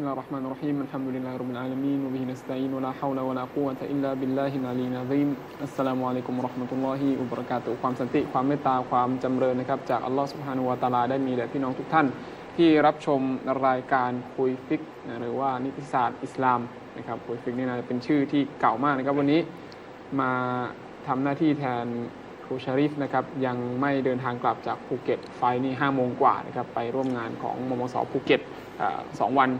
Bismillah ar-Rahman ar-Rahim Alhamdulillahi Rabbil Alamin Wa bihi nasta'in Wa la hawla wa la quwwata illa billahi al-aliyyil azim Assalamualaikum warahmatullahi wabarakatuh ความสันติความเมตตาความจำเริญนะครับจากอัลลอฮฺซุบฮานะฮูวะตะอาลาได้มีแด่พี่น้องทุกท่านที่รับชมรายการคุยฟิกหรือว่านิติศาสตร์อิสลามนะครับคุยฟิกนี่นะเป็นชื่อที่เก่ามากนะครับวันนี้มาทำหน้าที่แทนครูชาริฟนะครับยังไม่เดินทางกลับจากภูเก็ตไฟนี่5 โมงกว่านะครับไปร่วมงานของมมส.ภูเก็ต2 วัน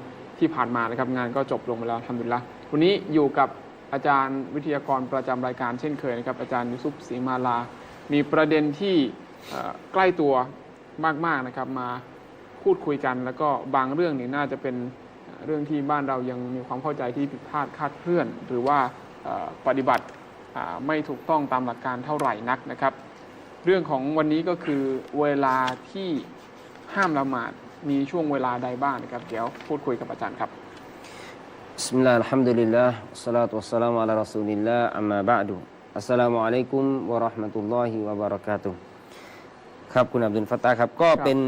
ที่ผ่านมานะครับงานก็จบลงไปแล้วทำดุลิลละห์วันนี้อยู่กับอาจารย์วิทยากรประจำรายการเช่นเคยนะครับอาจารย์ยูซุฟศรีมาลามีประเด็นที่ใกล้ตัวมากๆนะครับมาพูดคุยกันแล้วก็บางเรื่องนี่น่าจะเป็นเรื่องที่บ้านเรายังมีความเข้าใจที่ผิดพลาดคลาดเคลื่อนหรือว่าปฏิบัติไม่ถูกต้องตามหลักการเท่าไหร่นักนะครับเรื่องของวันนี้ก็คือเวลาที่ห้ามละหมาดมีช่วงเวลาใดบ้างนะครับเดี๋ยวพูดคุยกับอาจารย์ครับบิสมิลลาฮิรเราะห์มานิรเราะฮีมอัลฮัมดุลิลลาห์วัสศอลาตุวัสสลามุอะลารอซูลิลลาห์อัมมาบะอ์ดุอัสสลามุอะลัยกุมวะเราะห์มะตุลลอฮิวะบะเราะกาตุฮ์ครับคุณอับดุลฟัตตาห์ครับก็เป็น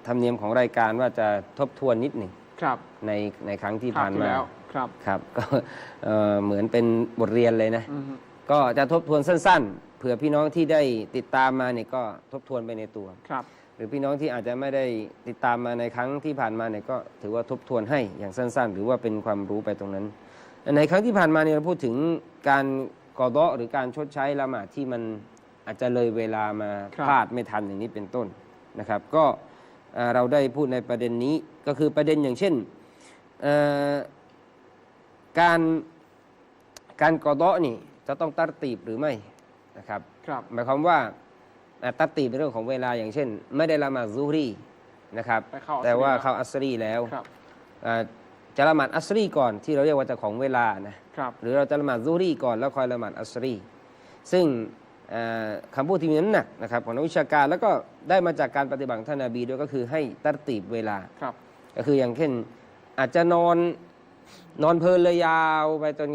ธรรมเนียมของรายการว่าจะทบทวนนิดหนึ่งครับในครั้งที่ผ่านมาครับครับก็เหมือนเป็นบทเรียนเลยนะก็จะทบทวนสั้นๆเผื่อพี่น้องที่ได้ติดตามมาเนี่ยก็ทบทวนไปในตัวหรือพี่น้องที่อาจจะไม่ได้ติดตามมาในครั้งที่ผ่านมาเนี่ยก็ถือว่าทบทวนให้อย่างสั้นๆหรือว่าเป็นความรู้ไปตรงนั้นในครั้งที่ผ่านมาเนี่ยเราพูดถึงการกอฎอหรือการชดใช้ละหมาดที่มันอาจจะเลยเวลามาพลาดไม่ทันอย่างนี้เป็นต้นนะครับก็เราได้พูดในประเด็นนี้ก็คือประเด็นอย่างเช่นการกอฎอนี่จะต้องตัรตีบหรือไม่นะครับหมายความว่าตัรตีบในเรื่องของเวลาอย่างเช่นไม่ได้ละหมาดซุฮรีนะครับแต่ว่าเข้าอัสรีแล้วจะละหมาดอัสรีก่อนที่เราเรียกว่าจะของเวลานะหรือเราจะละหมาดซุฮรีก่อนแล้วค่อยละหมาดอัสรีซึ่งคำพูดที่มีน้ำหนักนะครับของนักวิชาการแล้วก็ได้มาจากการปฏิบัติท่านนบีด้วยก็คือให้ตัรตีบเวลาก็คืออย่างเช่นอาจจะนอนเพลินเลยยาวไปจน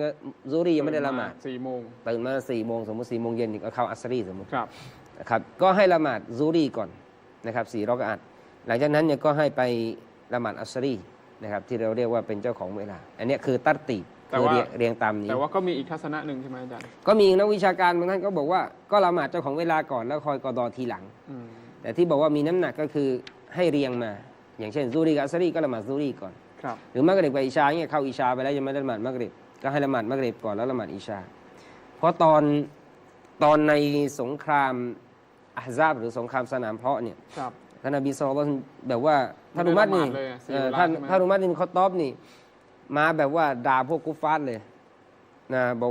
ซุฮรียังไม่ได้ละหมาด4 โมงตื่นมา4 โมงสมมติ4 โมงเย็นก็เข้าอัสรีสมมตินะครับก็ให้ละหมาดซุฮรีก่อนนะครับ4 รอกอะอัตหลังจากนั้นเนี่ยก็ให้ไปละหมาดอัสรีนะครับที่เราเรียกว่าเป็นเจ้าของเวลาอันนี้คือตัรตีบคือเรียงตามนี้แต่ว่าก็มีอีกทัศนะหนึ่งใช่ไหมอาจารย์ก็มีนักวิชาการบางท่านก็บอกว่าก็ละหมาดเจ้าของเวลาก่อนแล้วคอยกอฎอทีหลังแต่ที่บอกว่ามีน้ำหนักก็คือให้เรียงมาอย่างเช่นซุฮรีกับอัสรีก็ละหมาดซุฮรีก่อนหรือมักริบกับอิชาเนี่ยเข้าอิชาไปแล้วยังไม่ได้ละหมาดมักริบก็ให้ละหมาดมักริบก่อนแล้วละหมาดอิชาเพราะตอนในสงครามอะฮซาบหรือสงครามสนามเพาะเนี่ยท่านนบีศ็อลลัลลอฮุอะลัยฮิวะซัลลัมแบบว่าท่านอุมัรนี่ท่านอุมัรนี่คอตอบนี่มาแบบว่าด่าพวกกุฟฟาร์เลยนะบ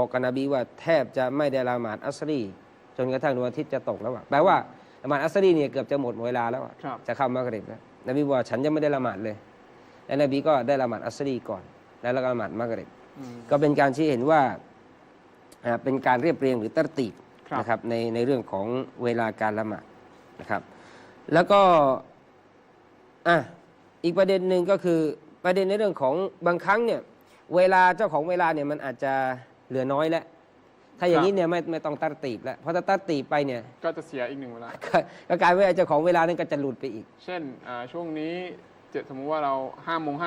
อกกับนบีว่าแทบจะไม่ได้ละหมาดอัสรีจนกระทั่งดวงอาทิตย์จะตกแล้วแปลว่าละหมาดอัสรีเนี่ยเกือบจะหมดเวลาแล้วจะเข้ามักริบแล้วนบีบอกฉันยังไม่ได้ละหมาดเลยและนบีก็ได้ละหมาดอัสรีก่อนแล้วละหมาดมักริบก็เป็นการชี้เห็นว่าเป็นการเรียบเรียงหรือตัรตีบนะครับในเรื่องของเวลาการละหมาดนะครับแล้วก็อีกประเด็นหนึ่งก็คือประเด็นในเรื่องของบางครั้งเนี่ยเวลาเจ้าของเวลาเนี่ยมันอาจจะเหลือน้อยแล้วถ้าอย่างนี้เนี่ยไม่ต้องตัรตีบแล้วเพราะถ้าตัรตีบไปเนี่ยก็จะเสียอีก1 เวลาก็กลายเป็นเจ้าของเวลานั้นก็จะหลุดไปอีกเช่นช่วงนี้สมมุติว่าเรา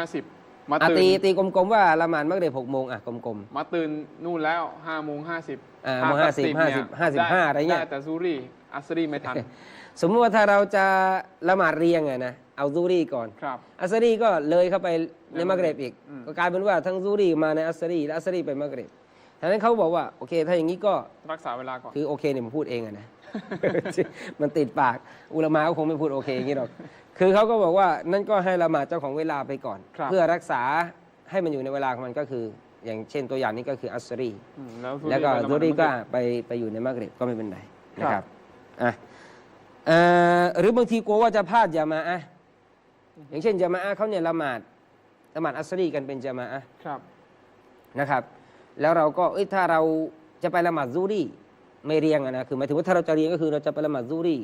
5:50มาตื่นตีกลมๆว่าละหมาดมักริบ6 โมงกลมๆมาตื่นนู่นแล้ว5:50 55อะไรเงี้ยแต่ซูรีอัสรีไม่ทันสมมติว่าถ้าเราจะละหมาดเรียงนะเอาซูรีก่อนอัสรีก็เลยเข้าไปในมักริบอีกก็กลายเป็นว่าทั้งซูรีมาในอัสรีและอัสรีไปมักริบฉะนั้นเขาบอกว่าโอเคถ้าอย่างนี้ก็รักษาเวลาก่อนคือโอเคเนี่ยผมพูดเองนะมันติดปากอุลามะก็คงไม่พูดโอเคอย่างนี้หรอกคือเขาก็บอกว่านั่นก็ให้ละหมาดเจ้าของเวลาไปก่อนเพื่อรักษาให้มันอยู่ในเวลาของมันก็คืออย่างเช่นตัวอย่างนี้ก็คืออัสรีแล้วก็ซูรีก็ไปอยู่ในมักริบก็ไม่เป็นไรนะครับหรือบางทีกลัวว่าจะพลาดญะมาอะห์อย่างเช่นญะมาอะห์เขาเนี่ยละหมาดอัสรีกันเป็นญะมาอะห์นะครับแล้วเราก็ถ้าเราจะไปละหมาดซุฮรีไม่เรียงนะคือหมายถึงว่าถ้าเราจะเรียงก็คือเราจะไปละหมาดซุฮรี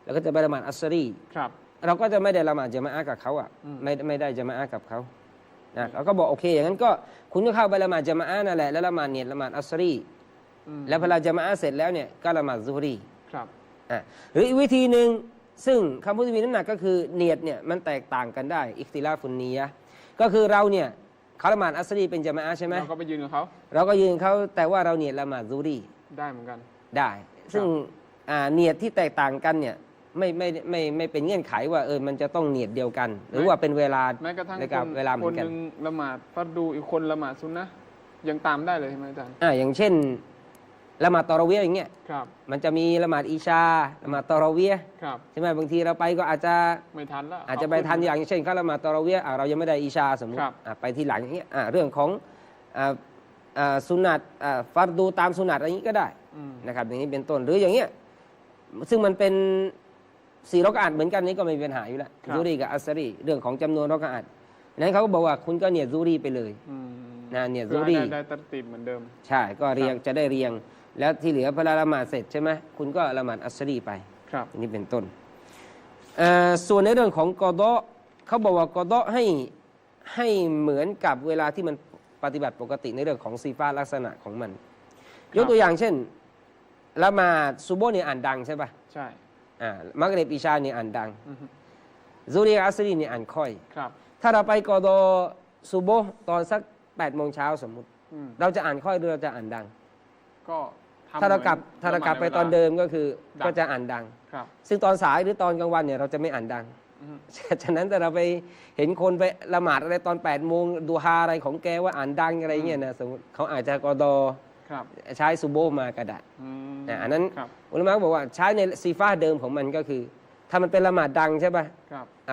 แล้วก็จะไปละหมาดอัสรีเราก็จะไม่ได้ละหมาดญะมาอะห์กับเขาไม่ได้ญะมาอะห์กับเขานะเราก็บอกโอเคอย่างนั้นก็คุณก็เข้าไปละหมาดญะมาอะห์นั่นแหละแล้วละหมาดเนี่ยละหมาดอัสรีแล้วพอละญะมาอะห์เสร็จแล้วเนี่ยก็ละหมาดซุฮรีหรืออีกวิธีหนึ่ง ซึ่งคำพูดที่มีน้ำหนักก็คือเนียดเนี่ยมันแตกต่างกันได้อิคติลาฟุนนียะห์ก็คือเราเนี่ยเขาละหมาดอัสรีเป็นญะมาอะห์ใช่ไหมเราก็ไปยืนกับเขาเราก็ยืนเขาแต่ว่าเราเนียดละหมาดซูรีได้เหมือนกันได้ซึ่งเนียดที่แตกต่างกันเนี่ยไม่เป็นเงื่อนไขว่ามันจะต้องเนียดเดียวกัน หรือว่าเป็นเวลาแม้กระทั่งเวลาเหมือนกันคนนึงละหมาดฟัรดูอีกคนละหมาดซุนนะห์ยังตามได้เลยใช่ไหมอาจารย์อย่างเช่นละหมาดตอเราะวียห์อย่างเงี้ยมันจะมีละหมาดอิชาละหมาดตอเราะวียห์ใช่ไหมบางทีเราไปก็อาจจะไม่ทันละอาจจะไปทันอย่างเช่นเขาละหมาดตอเราะวียห์เรายังไม่ได้อิชาสมมติไปทีหลังอย่างเงี้ยเรื่องของสุนัตฟัรดูตามสุนัตอะไรอย่างนี้ก็ได้นะครับอย่างนี้เป็นต้นหรืออย่างเงี้ยซึ่งมันเป็น4 รอกะอัตเหมือนกันนี้ก็ไม่มีปัญหาอยู่แล้วซูรีกับอัสรีเรื่องของจำนวนรอกะอัตนั้นเขาก็บอกว่าคุณก็เนียดซูรีไปเลยนะเนียดซูรีได้ตัดติบเหมือนเดิมใช่ก็เรียงจะได้เรียงแล้วที่เหลือพอละหมาดเสร็จใช่ไหมคุณก็ละหมาดอัสรีไปอันนี้เป็นต้นส่วนในเรื่องของกอฎอเขาบอกว่ากอฎอให้เหมือนกับเวลาที่มันปฏิบัติปกติในเรื่องของซีฟาลักษณะของมันยกตัวอย่างเช่นละหมาดซุบฮ์เนี่ยอ่านดังใช่ป่ะใช่มักริบอิชาเนี่ยอ่านดังซูรีอัสรีเนี่ยอ่านค่อยครับถ้าเราไปกอฎอซุบฮ์ตอนสัก8 โมงเช้าสมมุติเราจะอ่านค่อยหรือเราจะอ่านดังก็ถ้าเรากลับไปตอนเดิมก็คือก็จะอ่านดังซึ่งตอนสายหรือตอนกลางวันเนี่ยเราจะไม่อ่านดังฉะนั้นแต่เราไปเห็นคนไปละหมาดอะไรตอน8 โมงดูฮาอะไรของแกว่าอ่านดังอะไรเงี้ยนะสมมติเขาอาจจะกอฎอใช้ซุบฮ์มากระดาษอันนั้นอุลามะบอกว่าใช้ในซีฟาเดิมของมันก็คือถ้ามันเป็นละหมาดดังใช่ป่ะ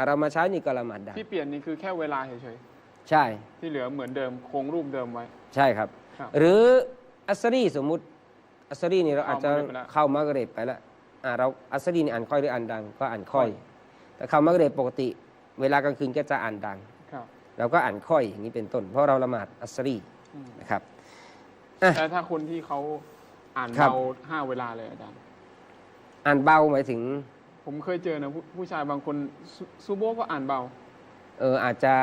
เรามาใช้นี่ก็ละหมาดดังที่เปลี่ยนนี่คือแค่เวลาเฉยๆใช่ที่เหลือเหมือนเดิมคงรูปเดิมไว้ใช่ครับหรืออัสรีสมมุติอัสรีนี่เราอาจจะเข้ามักริบไปแล้วเราอัสรีนี่อ่านค่อยหรืออ่านดังก็อ่านค่อยแต่เข้ามักริบปกติเวลากลางคืนก็จะอ่านดังเราก็อ่านค่อยอย่างนี้เป็นต้นเพราะเราละหมาดอัสรีนะครับแต่ถ้าคนที่เขาอ่านเบา5 เวลาเลยอาจารย์อ่านเบาหมายถึงผมเคยเจอนะผู้ชายบางคนซุบฮ์ก็อ่านเบาอาจจะ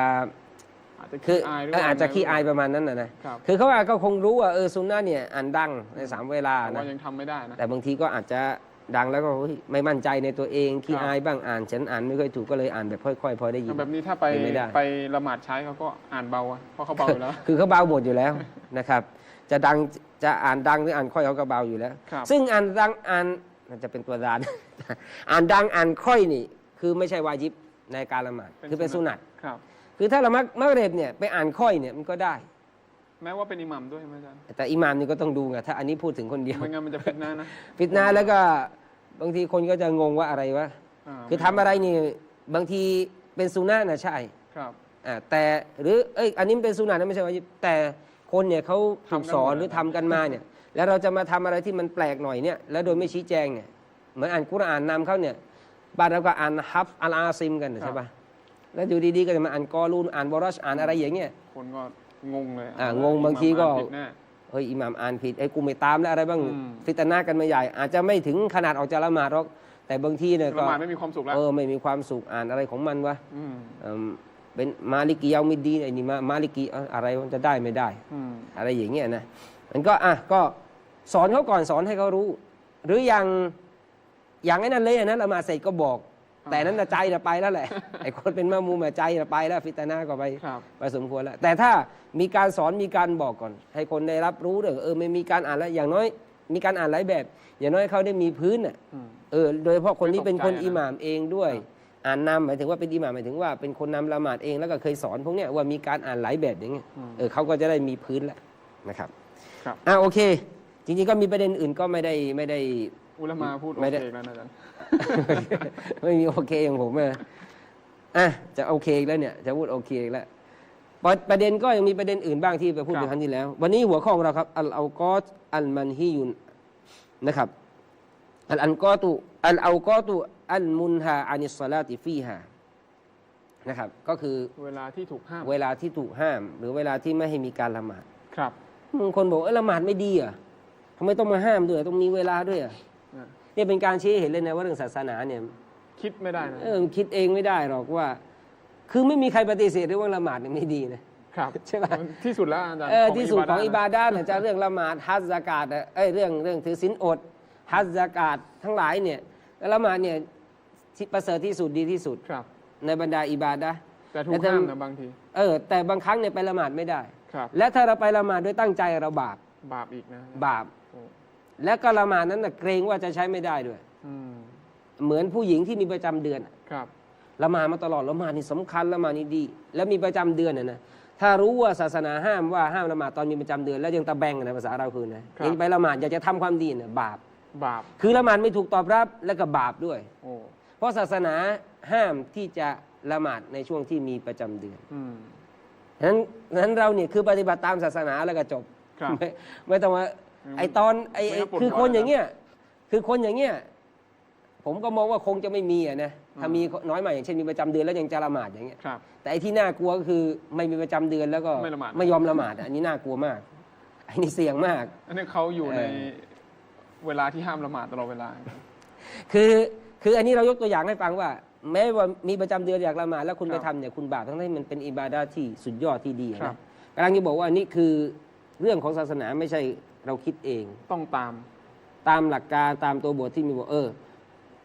คืออาจจะขี้อายประมาณนั้นนะคือเขาก็คงรู้ว่าซุนนะห์เนี่ยอ่านดังใน3 เวลานะยังทำไม่ได้นะแต่บางทีก็อาจจะดังแล้วก็ไม่มั่นใจในตัวเองขี้อายบ้างฉันอ่านไม่ค่อยถูกก็เลยอ่านแบบค่อยๆพอได้ยินแบบนี้ถ้าไปละหมาดใช้เขาก็อ่านเบาเพราะเขาเบาอยู่แล้วคือเขาเบาหมดอยู่แล้วนะครับจะดังจะอ่านดังหรืออ่านค่อยเขาก็เบาอยู่แล้วซึ่งอ่านดังมันจะเป็นตัวดานอ่านดังอ่านค่อยนี่คือไม่ใช่วาญิบในการละหมาดคือเป็นสุนัตคือถ้าเรามักริบเนี่ยไปอ่านค่อยเนี่ยมันก็ได้แม้ว่าเป็นอิหมัมด้วยใช่ไหมอาจารย์แต่อิหมัมนี่ก็ต้องดูไงถ้าอันนี้พูดถึงคนเดียวไม่งั้นมันจะฟิตนะฟิตนะแล้วก็บางทีคนก็จะงงว่าอะไรวะคือทำอะไรนี่บางทีเป็นสุนัตนะใช่ครับแต่หรืออันนี้เป็นสุนัตนะไม่ใช่วาญิบแต่คนเนี่ยเขาถูกสอนหรือทำกันมาเนี่ยแล้วเราจะมาทำอะไรที่มันแปลกหน่อยเนี่ยแล้วโดยไม่ชี้แจงเนี่ยเหมือนอ่านกุรอานนำเขาเนี่ยบ้านเราก็อ่านฮัฟอัลอาซิมกันใช่ปะแล้วอยู่ดีๆก็จะมาอ่านกอลูนอ่านบอรัชอ่านอะไรอย่างเงี้ยคนก็งงเลยงงบางทีก็เฮ้ยอิหม่ามอ่านผิดกูไม่ตามแล้วอะไรบ้างฟิตนากันมาใหญ่อาจจะไม่ถึงขนาดออกจากละหมาดหรอกแต่บางทีเนี่ยก็ละหมาดไม่มีความสุขแล้วไม่มีความสุขอ่านอะไรของมันวะเป็นมาลิกียามิดดีไอ้นี่มาลิกีอะไรมันจะได้ไม่ได้อะไรอย่างเงี้ยนะมันก็สอนเขาก่อนสอนให้เขารู้ หรืออย่างไอ้นั่นเลยนะละหมาดเสร็จก็บอกแต่นั้นใจจะไปแล้วแหละไอ้คนเป็นมะมูมใจจะไปแล้วฟิตนาก็ไปสมควรแล้วแต่ถ้ามีการสอนมีการบอกก่อนให้คนได้รับรู้เรื่องไม่มีการอ่านแล้วอย่างน้อยมีการอ่านหลายแบบอย่างน้อยเขาได้มีพื้นโดยเฉพาะคนที่เป็นคนอิหม่ามเองด้วยอ่านนำหมายถึงว่าเป็นอิหม่ามหมายถึงว่าเป็นคนนำละหมาดเองแล้วก็เคยสอนพวกเนี้ยว่ามีการอ่านหลายแบบอย่างเงี้ยเขาก็จะได้มีพื้นแล้วนะครับโอเคจริงๆก็มีประเด็นอื่นก็ไม่ได้อุลามะพูดโอเคแล้วนะอาจารย์ไม่มีโอเคอย่างผมจะโอเคแล้วเนี่ยจะพูดโอเคแล้วประเด็นก็ยังมีประเด็นอื่นบ้างที่ไปพูดในครั้งที่แล้ววันนี้หัวข้อของเราครับอัลเอากอตอัลมันฮิยุนนะครับอัลอันกอตุอัลเอากอตุอัลมุนฮาอานิสซาลาติฟีฮานะครับก็คือเวลาที่ถูกห้ามหรือเวลาที่ไม่ให้มีการละหมาดครับบางคนบอกละหมาดไม่ดีทำไมต้องมาห้ามด้วยต้องมีเวลาด้วยเนี่ยเป็นการชี้เห็นเลยนะว่าเรื่องศาสนาเนี่ยคิดไม่ได้นะคิดเองไม่ได้หรอกว่าคือไม่มีใครปฏิเสธว่าละหมาดเนี่ยไม่ดีนะครับใช่ไหมที่สุดแล้วอาจารย์ที่สุดของอิบาดะห์จะเรื่องละหมาดฮัจญ์ซะกาตเรื่องถือศีลอดฮัจญ์ซะกาตทั้งหลายเนี่ยละหมาดเนี่ย ที่ประเสริฐที่สุดดีที่สุด ครับ ในบรรดาอิบาดะห์ แต่ถูกห้ามนะบางที แต่บางครั้งเนี่ยไปละหมาดไม่ได้ ครับ และถ้าเราไปละหมาดโดยตั้งใจเราบาป บาปอีกนะ บาป โอ้ และก็ละหมาดนั้นนะเกรงว่าจะใช้ไม่ได้ด้วย อืม เหมือนผู้หญิงที่มีประจำเดือน ครับ ละหมาดมาตลอดละหมาดนี่สำคัญละหมาดนี่ดี แล้วมีประจำเดือนนะถ้ารู้ว่าศาสนาห้ามว่าห้ามละหมาดตอนมีประจำเดือนแล้วยังตะแบงนะภาษาเราคือนะยังไปละหมาดอยากจะทำความดีนะบาป บาป คือละหมาดไม่ถูกตอบรับและก็บาปด้วย โอ้ เพราะศาสนาห้ามที่จะละหมาดในช่วงที่มีประจำเดือน อืม นั้นเราเนี่ยคือปฏิบัติตามศาสนาแล้วก็จบ ครับ ไม่ต้องว่าไอตอนไอ ไม่ต้องปวด คือ หัว คนอย่างเงี้ยคือคนอย่างเงี้ยผมก็มองว่าคงจะไม่มีอะนะถ้ามีน้อยมากอย่างเช่นมีประจำเดือนแล้วยังจะละหมาดอย่างเงี้ย ครับ แต่ไอที่น่ากลัวก็คือไม่มีประจำเดือนแล้วก็ ไม่ละหมาด ไม่ยอมละหมาดอันนี้น่ากลัวมากอันนี้เสี่ยงมาก อันนี้เขาอยู่ในเวลาที่ห้ามละหมาดตลอดเวลา คืออันนี้เรายกตัวอย่างให้ฟังว่า แม้ว่ามีประจำเดือนอยากละหมาดแล้วคุณ ค ไป รับ ทำเนี่ยคุณบาปทั้งที่มันเป็นอิบาดะห์ที่สุดยอดที่ดี ครั นะ บ กำลังจะบอกว่านี่คือเรื่องของศาสนาไม่ใช่เราคิดเอง ต้องตาม ตามหลักการตามตัวบทที่มีบอก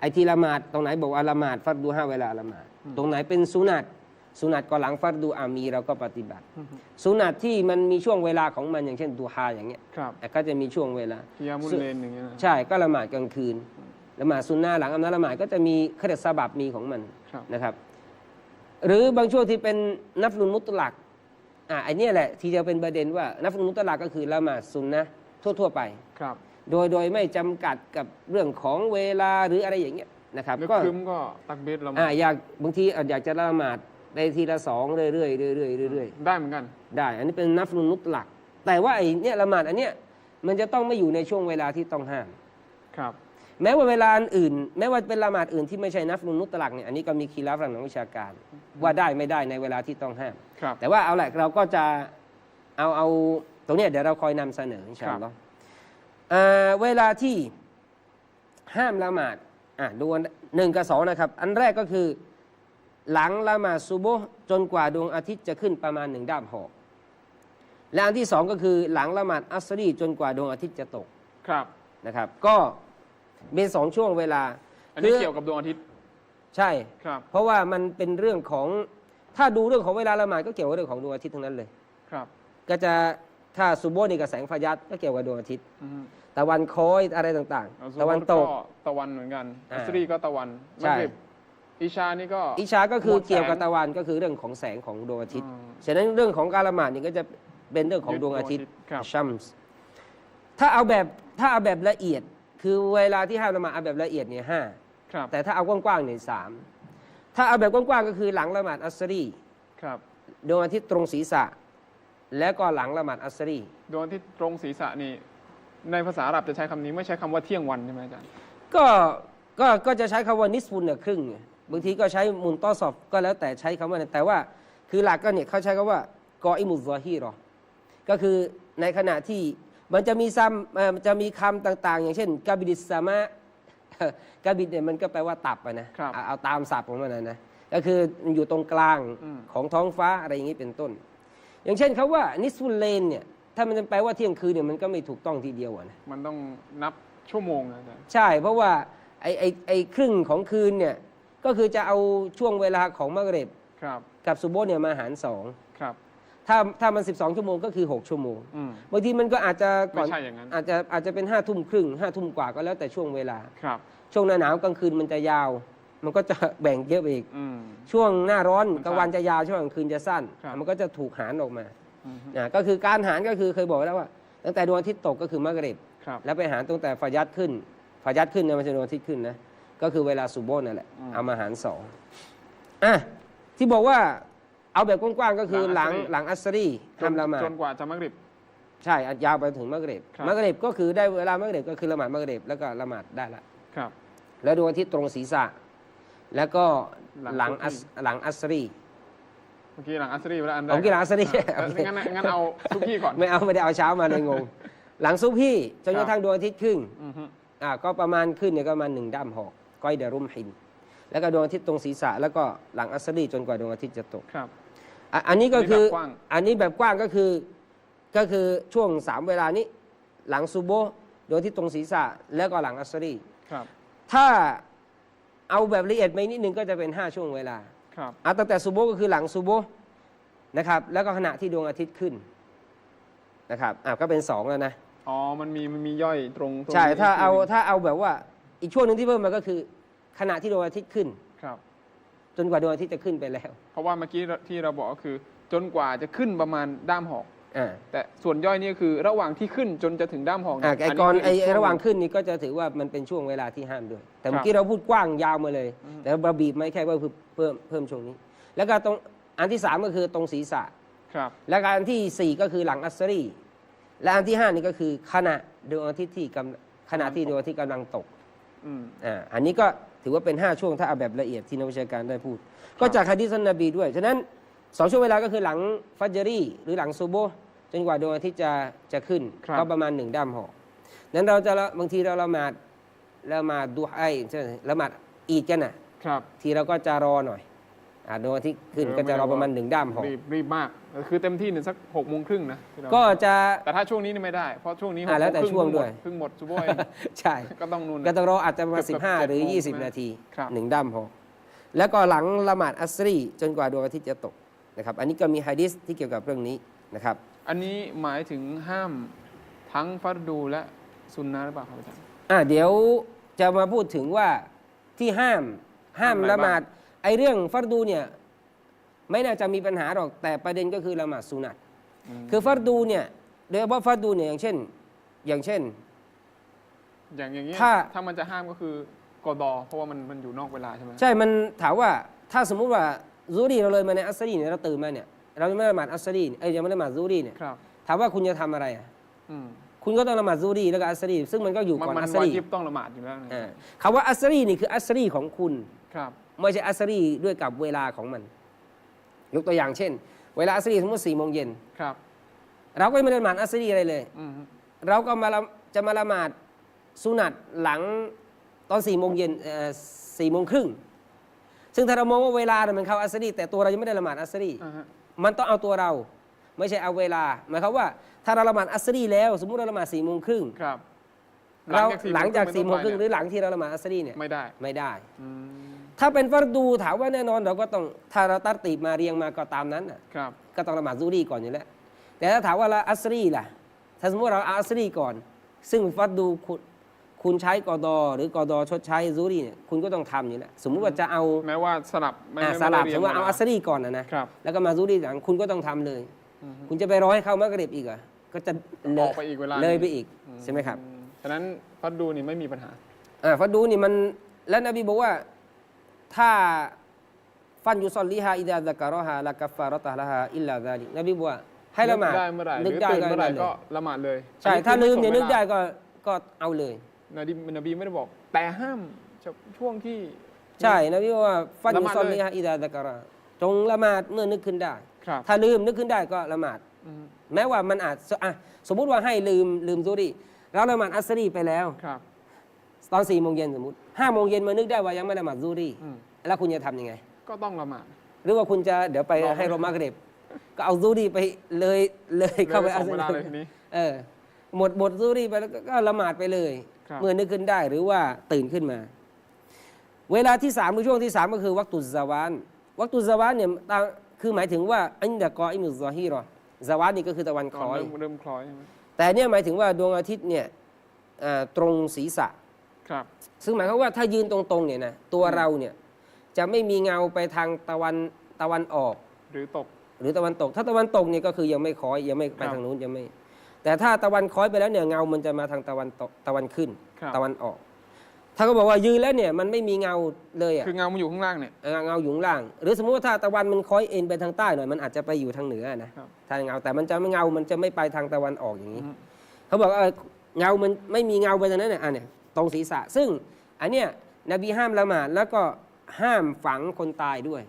ไอ้ที่ละหมาดตรงไหนบอกว่าละหมาดฟัรดู5 เวลาละหมาดตรงไหนเป็นสุนัตก็หลังฟัรดูมีเราก็ปฏิบัติสุนัตที่มันมีช่วงเวลาของมันอย่างเช่นดูฮาอย่างเงี้ย ครับ ก็จะมีช่วงเวลา กิยามุลเลนอย่างเงี้ยนะ ใช่ก็ละหมาดกลางคืนละหมาดซุนนะห์หลังอัมนะละหมาดก็จะมีเคล็ดสบับมีของมัน ครับ นะครับ หรือบางช่วงที่เป็นนัฟลุนมุตลักไอ้เนี่ยแหละที่จะเป็นประเด็นว่านัฟลุนมุตลักก็คือละหมาดซุนนะห์ทั่วๆไป ครับ โดยไม่จำกัดกับเรื่องของเวลาหรืออะไรอย่างเงี้ยนะครับ นึก ก็ ครึ้มก็ตักเบสละหมาด อยากบางทีอยากจะละหมาดในทีละ2เรื่อยๆเรื่อยๆ ได้เหมือนกัน ได้ อันนี้เป็นนัฟลุนมุตลักแต่ว่าไอ้เนี่ยละหมาดอันเนี้ยมันจะต้องไม่อยู่ในช่วงเวลาที่ต้องห้าม ครับ แม้ว่าเวลาอื่นแม้ว่าเป็นละหมาดอื่นที่ไม่ใช่นัฟลุนมุตลักเนี่ยอันนี้ก็มีคีราฟทางวิชาการ ว่าได้ไม่ได้ในเวลาที่ต้องห้าม ครับ แต่ว่าเอาแหละเราก็จะเอาตรงเนี้ยเดี๋ยวเราคอยนำเสนออินชาอัลลอฮ์เวลาที่ห้ามละหมาดดู1 กับ 2นะครับอันแรกก็คือหลังละหมาดซุบฮ์จนกว่าดวงอาทิตย์จะขึ้นประมาณ1 ด้ามหอกและอันที่2ก็คือหลังละหมาดอัสรีจนกว่าดวงอาทิตย์จะตก ครับ นะครับก็เป็น2 ช่วงเวลา อันนี้เกี่ยวกับดวงอาทิตย์ ใช่ ครับ เพราะว่ามันเป็นเรื่องของถ้าดูเรื่องของเวลาละหมาดก็เกี่ยวกับเรื่องของดวงอาทิตย์ทั้งนั้นเลย ครับ ก็จะถ้าซุบฮ์นี่กับแสงฟายัดก็เกี่ยวกับดวงอาทิตย์ อืม ตะวันคอยอะไรต่าง เอา ๆ ตะวันตก ตะวันเหมือนกัน อ่า อัสรีก็ตะวัน ใช่ มักริบอิชานี่ก็ อิชาก็คือ หมดแสง เกี่ยวกับตะวันก็คือเรื่องของแสงของดวงอาทิตย์ อืม ฉะนั้นเรื่องของการละหมาดนี่ก็จะเป็นเรื่องของดวงอาทิตย์ ครับ ชัมส์ถ้าเอาแบบละเอียด คือเวลาที่ห้ามละหมาดเอาแบบละเอียดเนี่ย5 ครับ แต่ถ้าเอากว้างๆเนี่ย3ถ้าเอาแบบกว้างๆก็คือหลังละหมาดอัสรี ครับ ดวงอาทิตย์ตรงศีรษะ แล้วก็หลังละหมาดอัสรี ดวงอาทิตย์ตรงศีรษะนี่ในภาษาอาหรับจะใช้คำนี้ไม่ใช้คำว่าเที่ยงวันใช่ไหมอาจารย์ ก็จะใช้คำว่านิสฟุนเนี่ยครึ่งไงบางทีก็ใช้มุนต้อสอบก็แล้วแต่ใช้คำว่านั้นแต่ว่าคือหลักก็เนี่ยเขาใช้คำว่ากออิมุซซอฮีรอก็คือในขณะที่มันจะมีจะมีคำต่างๆ อย่างเช่นกาบิดิสซามะ กาบิดเนี่ยมันก็แปลว่าตับอะนะครับ เอาตามศัพท์ของมันนะก็คืออยู่ตรงกลาง อืม ของท้องฟ้าอะไรอย่างนี้เป็นต้น อย่างเช่นคำว่านิสฟุลเลนเนี่ยถ้ามันจะแปลว่าเที่ยงคืนเนี่ยมันก็ไม่ถูกต้องทีเดียวอะนะ มันต้องนับชั่วโมงนะอาจารย์ ใช่เพราะว่าไอ้ครึ่งของคืนเนี่ยก็คือจะเอาช่วงเวลาของมักริบ ครับ กับซุบฮ์เนี่ยมาหาร ครับ 2ถ้ามัน12 ชั่วโมงก็คือ6 ชั่วโมง อืม บางทีมันก็อาจจะก่อน ไม่ใช่อย่างนั้น อาจจะเป็น5 ทุ่มครึ่ง5 ทุ่มกว่าก็แล้วแต่ช่วงเวลา ครับ ช่วงหน้าหนาวกลางคืนมันจะยาว มันก็จะแบ่งเยอะไปอีก อืม ช่วงหน้าร้อน มันสั้น กลางวันจะยาวช่วงกลางคืนจะสั้น ครับ มันก็จะถูกหารออกมา อืม ก็คือการหารก็คือเคยบอกไว้แล้วว่า ตั้งแต่ดวงอาทิตย์ตกก็คือมักริบ ครับ แล้วไปหารตั้งแต่ฟายัดขึ้นเนี่ยมันจะดวงอาทิตย์ขึ้นนะก็คือเวลาซุบฮ์นั่นแหละ อืม เอามาหาร2ที่บอกว่าเอาแบบกว้างๆก็คือหลังอัสรีห้ามละหมาด จนกว่าจะมักริบ ใช่ยาวไปถึงมักริบ ครับ มักริบก็คือได้เวลามักริบก็คือละหมาดมักริบแล้วก็ละหมาดได้ละ ครับ แล้วดวงอาทิตย์ตรงศีรษะ แล้วก็ห หลั ลัง ง อัสรี เมื่อกี้หลังอัสรีไปแล้วอันแร ผมกินหลังอัสรี งั้นเอาทุกที่ก่อน ไม่ได้เอาเช้ามาเลยงง หลังซุบฮี่จนกระทั่งดวงอาทิตย์ครึ่ง อือฮึ ก็ประมาณขึ้นเนี่ยก็ประมาณ1 ด้ามหอกก้อยเดรุมหิน แล้วก็ดวงอาทิตย์ตรงศีรษะ แล้วก็หลังอัสรีจนกว่าดวงอาทิตย์จะตก ครับ อันนี้ก็คือ แบบกว้าง อันนี้แบบกว้างก็คือช่วง3เวลานี้ หลังซุบฮ์ดวงอาทิตย์ตรงศีรษะ แล้วก็หลังอัสรี ครับ ถ้า เอาแบบละเอียดไปนิดนึงก็จะเป็น5ช่วงเวลาครับเอาตั้งแต่ซุโบก็คือหลังซุโบนะครับแล้วก็ขณะที่ดวงอาทิตย์ขึ้นนะครับก็เป็น2แล้วนะอ๋อมันมีย่อยตรงใช่ถ้าเอาแบบว่าอีกช่วงหนึ่งที่เพิ่มมาก็คือขณะที่ดวงอาทิตย์ขึ้นครับจนกว่าดวงอาทิตย์จะขึ้นไปแล้วเพราะว่าเมื่อกี้ที่เราบอกก็คือ จนกว่าจะขึ้นประมาณด้ามหอกแต่ส่วนย่อยนี่คือระหว่างที่ขึ้นจนจะถึงด้ามหอกไอ้ก่อนระหว่างขึ้นนี่ก็จะถือว่ามันเป็นช่วงเวลาที่ห้ามด้วยแต่เมื่อกี้เราพูดกว้างยาวมาเลยแต่เราบีบไม่แค่ว่าเพิ่มช่วงนี้แล้วก็ตรงอันที่3ก็คือตรงศีรษะครับแล้วก็อันที่4ก็คือหลังอัสซารีและอันที่5นี่ก็คือขณะดวงอาทิตย์ที่ขณะที่ดวงอาทิตย์กำลังตกอันนี้ก็ถือว่าเป็น5ช่วงถ้าเอาแบบละเอียดที่นักวิชาการได้พูดก็จากหะดีษนบีด้วยฉะนั้น2ช่วงเวลาก็คือหลังฟัจรีหรือหลังซุโบห์จนกว่าดวงอาทิตย์จะขึ้นก็ประมาณ1ด้ามหอกนั้นเราจะบางทีเราละหมาดดูไอใช่ละหมาดอีดกันทีเราก็จะรอหน่อยดวงอาทิตย์ขึ้นก็จะรอประมาณ1ด้ามหอกรีบมากคือเต็มที่เนี่ยสัก6:30นะก็จะแต่ถ้าช่วงนี้นี่ไม่ได้เพราะช่วงนี้แล้วแต่ช่วงด้วยเพิ่งหมดซุโบห์ใช่ ก็ต้องนู่นก็ต้องรออาจจะประมาณ15หรือ20นาที1ด้ามหอกแล้วก็หลังละหมาดอัสรีจนกว่าดวงอาทิตย์จะตกนะครับอันนี้ก็มีหะดีษที่เกี่ยวกับเรื่องนี้นะครับอันนี้หมายถึงห้ามทั้งฟัรดูและซุนนะหรือเปล่าครับอาจารย์เดี๋ยวจะมาพูดถึงว่าที่ห้ามละหมาดไอเรื่องฟัรดูเนี่ยไม่น่าจะมีปัญหาหรอกแต่ประเด็นก็คือละหมาดสุนัตคือฟัรดูเนี่ยโดยเฉพาะฟัรดูเนี่ยอย่างเช่นอย่างนี้ถ้ามันจะห้ามก็คือกอดอเพราะว่ามันอยู่นอกเวลาใช่ไหมใช่มันถามว่าถ้าสมมุติว่าซูรีเราเลยมาในอัสรีเนี่ยเราตื่นมาเนี่ยเราไม่ละหมาดอัสรียังไม่ละหมาดซูรีเนี่ยถามว่าคุณจะทำอะไรคุณก็ต้องละหมาดซูรีแล้วก็อัสรีซึ่งมันก็อยู่ก่อนอัสรีมันต้องละหมาดอยู่แล้วคำว่าอัสรีนี่คืออัสรีของคุณไม่ใช่อัสรีด้วยกับเวลาของมันยกตัวอย่างเช่นเวลาอัสรีสมมติ4 โมงเย็นเราก็ไม่ได้ละหมาดอัสรีอะไรเลยเราก็จะมาละหมาดสุนัตหลังตอน4 โมงเย็น4 โมงครึ่งซึ่งถ้าเรามองว่าเวลามันเข้าอัสรีแต่ตัวเรายังไม่ได้ละหมาดอัสรีมันต้องเอาตัวเราไม่ใช่เอาเวลาหมายความว่าถ้าเราละหมาดอัสรีแล้วสมมุติเราละหมาด4 โมงครึ่งเราหลังจาก4 โมงครึ่งหรือหลังที่เราละหมาดอัสรีเนี่ยไม่ได้ถ้าเป็นฟัรดูถามว่าแน่นอนเราก็ต้องถ้าเราตัดตีมาเรียงมาก็ตามนั้นก็ต้องละหมาดซูรีก่อนอยู่แล้วแต่ถ้าถามว่าละอัสรีล่ะถ้าสมมติเราอัสรีก่อนซึ่งฟัรดูคุณใช้กอดอหรือกอดอชดใช้ซูรีเนี่ยคุณก็ต้องทำอยู่แล้วสมมุติว่าจะเอาแม้ว่าสลับสมมติว่าเอาอัสรีก่อนนะแล้วก็มาซูรีหลังคุณก็ต้องทำเลยคุณจะไปรอให้เข้ามักริบอีกก็จะเลยไปอีกเวลาเลยไปอีกใช่ไหมครับฉะนั้นฟัรดูนี่ไม่มีปัญหาฟัรดูนี่มันแล้วนบีบอกว่าถ้าฟันยุซอลลิฮาอิดะซะกะรอฮาละกัฟฟารอตะละฮาอิลลาซาลิกนบีบอกว่าให้ละหมาดนึกได้เมื่อไหร่ก็ละหมาดเลยใช่ถ้าลืมเนี่ยนึกได้ก็เอาเลยนบีไม่ได้บอกแต่ห้ามช่วงที่ใช่นบีบอกว่าฟันยุซอลลิฮาอิดะซะกะรอฮาจงละหมาดเมื่อนึกขึ้นได้ถ้าลืมนึกขึ้นได้ก็ละหมาดแม้ว่ามันอาจสมมุติว่าให้ลืมซูรีเราละหมาดอัสรีไปแล้วตอน4 โมงเย็นสมมติ5 โมงเย็นมานึกได้ว่ายังไม่ละหมาดซูรีแล้วคุณจะทำยังไงก็ต้องละหมาดหรือว่าคุณจะเดี๋ยวไปให้รอมักริบก็เอาซูรีไปเลยเข้าไปอัสรีหมดซูรีไปแล้วก็ละหมาดไปเลยเมื่อนึกขึ้นได้หรือว่าตื่นขึ้นมาเวลาที่3หรือช่วงที่3ก็คือวักตุซะวานวักตุซะวานเนี่ยคือหมายถึงว่าอันดะกออิมุซซอฮีรอซะวานนี่ก็คือตะวันคล้อยเริ่มคล้อยแต่เนี่ยหมายถึงว่าดวงอาทิตย์เนี่ยตรงศีรษะซึ่งหมายความว่าถ้ายืนตรงๆเนี่ยนะตัวเราเนี่ยจะไม่มีเงาไปทางตะวันออกหรือตะวันตกถ้าตะวันตกเนี่ยก็คือยังไม่คล้อยยังไม่ไปทางนู้นยังไม่แต่ถ้าตะวันคล้อยไปแล้วเนี่ยเงามันจะมาทางตะวันตกตะวันขึ้นตะวันออกถ้าเขาบอกว่ายืนแล้วเนี่ยมันไม่มีเงาเลยคือเงามันอยู่ข้างล่างเนี่ยเงาอยู่ข้างล่างหรือสมมติว่าถ้าตะวันมันคล้อยเอ็นไปทางใต้หน่อยมันอาจจะไปอยู่ทางเหนือนะทางเงาแต่มันจะไม่มันจะไม่ไปทางตะวันออกอย่างนี้เขาบอกว่าเงามันไม่มีเงาไปทางนั้นเนี่ยตรงศีรษะซึ่งอันเนี้ยนบีห้ามละหมาดแล้วก็ห้ามฝังคนตายด้วย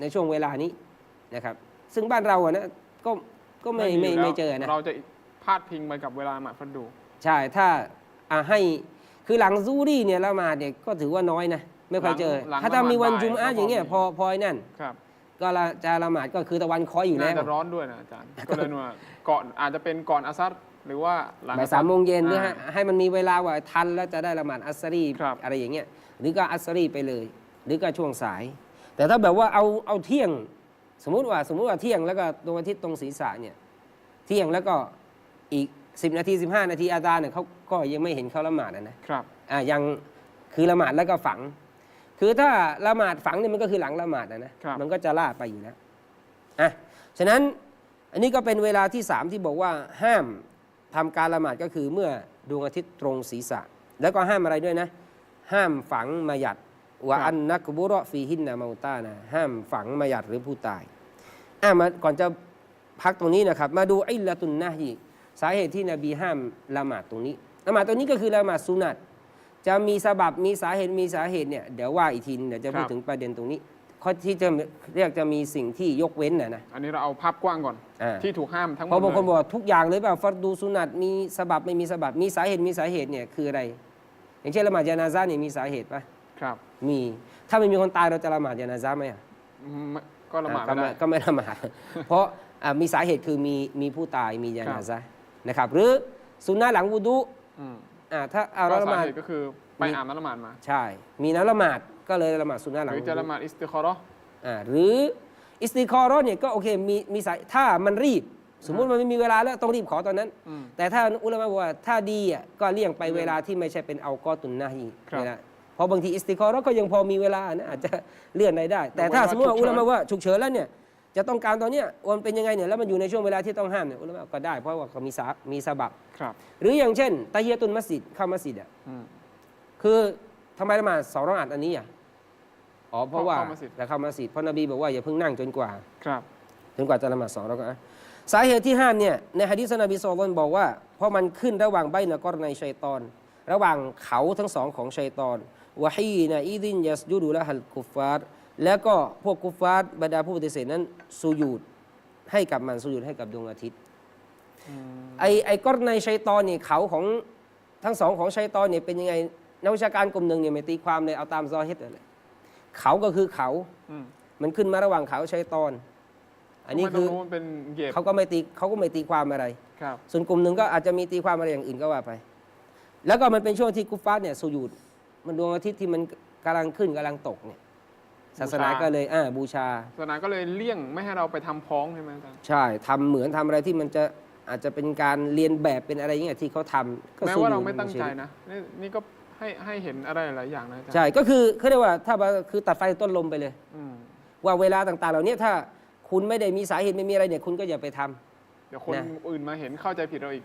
ในช่วงเวลานี้นะครับซึ่งบ้านเรานะก็ไม่เจอนะเราจะพาดพิงไปกับเวลาละหมาดฟัรดูใช่ถ้าให้คือหลังซูรีเนี่ยละหมาดเนี่ยก็ถือว่าน้อยนะไม่ค่อยเจอถ้ามีวันจุมอะห์อย่างเงี้ยพอนั่นก็จะละหมาดก็คือตะวันคล้อยอยู่แล้วน่าจะร้อนด้วยนะอาจารย์ก็เลยว่าก่อนอาจจะเป็นก่อนอัสรหรือว่าหลังบ่าย3 โมงเย็นเพื่อให้มันมีเวลาว่าทันแล้วจะได้ละหมาดอัสรีอะไรอย่างเงี้ย หรือก็อัสรีไปเลย หรือก็ช่วงสาย แต่ถ้าแบบว่าเอาเที่ยงสมมุติว่าเที่ยงแล้วก็ดวงอาทิตย์ตรงศีรษะเนี่ยเที่ยงแล้วก็อีก10 นาที 15 นาทีอาจารย์เนี่ยเขาก็ยังไม่เห็นเขาละหมาดนะครับยังคือละหมาดแล้วก็ฝัง คือถ้าละหมาดฝังเนี่ยมันก็คือหลังละหมาดนะมันก็จะล่าไปอยู่แล้วฉะนั้นอันนี้ก็เป็นเวลาที่3ที่บอกว่าห้ามทำการละหมาดก็คือเมื่อดวงอาทิตย์ตรงศีรษะแล้วก็ห้ามอะไรด้วยนะห้ามฝังมายัดว่าอันนักบุรอฟีหินนามาอุตานะห้ามฝังมายัดหรือผู้ตายมาก่อนจะพักตรงนี้นะครับมาดูอิลละตุนนะฮีสาเหตุที่นบีห้ามละหมาดตรงนี้ละหมาดตรงนี้ก็คือละหมาดสุนัตจะมีสาบับมีสาเหตุเนี่ยเดี๋ยวว่าอีกทีเดี๋ยวจะพูดถึงประเด็นตรงนี้ข้อที่จะเรียกจะมีสิ่งที่ยกเว้นนะอันนี้เราเอาภาพกว้างก่อนที่ถูกห้ามทั้งหมดเพราะบางคนบอกทุกอย่างเลยเปล่าฟัรดูสุนัตมีสาบับไม่มีสาบับมีสาเหตุเนี่ยคืออะไรอย่างเช่นละหมาดญะนาซะห์เนี่ยมีสาเหตุปะครับมีถ้าไม่มีคนตายเราจะละหมาดญะนาซะห์ไหมก็ละหมาดไม่ได้ก็ไม่ละหมาดเพราะมีสาเหตุคือมีผู้ตายมีญะนาซะห์นะครับหรือสุนนะหลังวุดุถ้าเอาละหมาดก็คือไปอาบน้ำละหมาดมาใช่มีน้ำละหมาดก็เลยละหมาดสุนนะหลังหรือจะละหมาดอิสติคอเราะห์หรืออิสติคอเราะห์เนี่ยก็โอเคมีสายถ้ามันรีบสมมุติมันไม่มีเวลาแล้วต้องรีบขอตอนนั้นแต่ถ้าอุลามะบอกว่าถ้าดีก็เลี่ยงไปเวลาที่ไม่ใช่เป็นเอากอตุนนะฮีนะเพราะบางทีอิสติคอเราะห์ก็ยังพอมีเวลานะอาจจะเลื่อนได้แต่ถ้าสมมติว่าอุลามะว่าฉุกเฉินแล้วเนี่ยจะต้องการตอนเนี้ยมันเป็นยังไงเนี่ยแล้วมันอยู่ในช่วงเวลาที่ต้องห้ามเนี่ยอุลามะก็ได้เพราะว่าเขามีซะบับหรืออย่างเช่นตะฮียะตุลมัสยิดเข้ามัสยิดคือทำไมละหมาด2 รอกอัตอันนี้เพราะว่าแล้วเข้ามัสยิดเพราะนบีบอกว่าอย่าเพิ่งนั่งจนกว่าจะละหมาด2 รอกอัตสาเหตุที่ห้ามเนี่ยในหะดีษนบีศ็อลลัลลอฮุอะลัยฮิวะซัลลัมบอกว่าเพราะมันขึ้นระหว่างไบนะกอรนัยชัยฏอนระหว่างเขาทั้งสองของชัยฏอนวะฮีนะอิซินยัสจุดุละฮัลกุฟฟาร์แล้วก็พวกกุฟฟาร์บรรดาผู้ปฏิเสธนั้นสุญูดให้กับมันสุญูดให้กับดวงอาทิตย์ไอ้กอรนัยชัยฏอนนี่เขาของทั้งสองของชัยฏอนเนี่ยเป็นยังไงนักวิชาการกลุ่มหนึ่งเนี่ยไม่ตีความเลยเอาตามซอฮิรเลยเขาก็คือเขามันขึ้นมาระหว่างเขาชัยฏอนอันนี้คือเขาก็ไม่ตีความอะไรส่วนกลุ่มหนึ่งก็อาจจะมีตีความอะไรอย่างอื่นก็ว่าไปแล้วก็มันเป็นช่วงที่กุฟฟาร์เนี่ยสุญูดมันดวงอาทิตย์ที่มันกำลังขึ้นกำลังตกเนี่ยศาสนาก็เลยบูชาศาสนาก็เลยเลี่ยงไม่ให้เราไปทำพ้องใช่ไหมอาจารย์ใช่ทำเหมือนทำอะไรที่มันจะอาจจะเป็นการเรียนแบบเป็นอะไรอย่างเงี้ยที่เขาทำแม้ว่าเราไม่ตั้งใจนะนี่ก็ให้เห็นอะไรหลายอย่างนะอาจารย์ใช่ก็คือเขาเรียกว่าถ้าคือตัดไฟต้นลมไปเลยว่าเวลาต่างๆเหล่านี้ถ้าคุณไม่ได้มีสาเหตุไม่มีอะไรเนี่ยคุณก็อย่าไปทำเดี๋ยวคนอื่นมาเห็นเข้าใจผิดเราอีก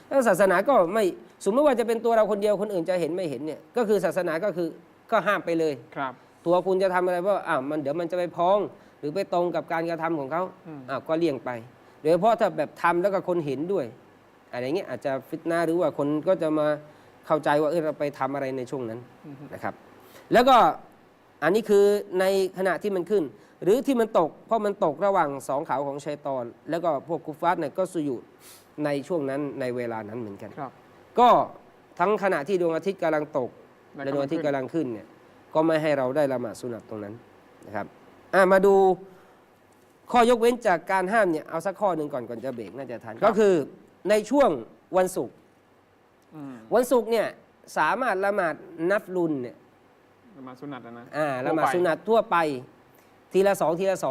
แล้วศาสนาก็ไม่สมมติว่าจะเป็นตัวเราคนเดียวคนอื่นจะเห็นไม่เห็นเนี่ยก็คือศาสนาก็ห้ามไปเลยครับตัวคุณจะทำอะไรเพราะมันเดี๋ยวมันจะไปพ้องหรือไปตรงกับการกระทำของเขาก็เลี่ยงไปโดยเฉพาะถ้าแบบทำแล้วก็คนเห็นด้วยอะไรเงี้ยอาจจะฟิตนาหรือว่าคนก็จะมาเข้าใจว่าเราไปทำอะไรในช่วงนั้นนะครับแล้วก็อันนี้คือในขณะที่มันขึ้นหรือที่มันตกเพราะมันตกระหว่าง2 เขาของชัยฏอนแล้วก็พวกกุฟฟาร์เนี่ยก็สุญูดในช่วงนั้นในเวลานั้นเหมือนกันก็ทั้งขณะที่ดวงอาทิตย์กำลังตกและดวงอาทิตย์กำลังขึ้นเนี่ยก็ไม่ให้เราได้ละหมาดสุนัตตรงนั้นนะครับมาดูข้อยกเว้นจากการห้ามเนี่ยเอาสักข้อหนึ่งก่อนจะเบรกน่าจะทันก็คือในช่วงวันศุกร์เนี่ยสามารถละหมาดนัฟลุนเนี่ยละหมาดสุนัตนะละหมาดสุนัตทั่วไปทีละ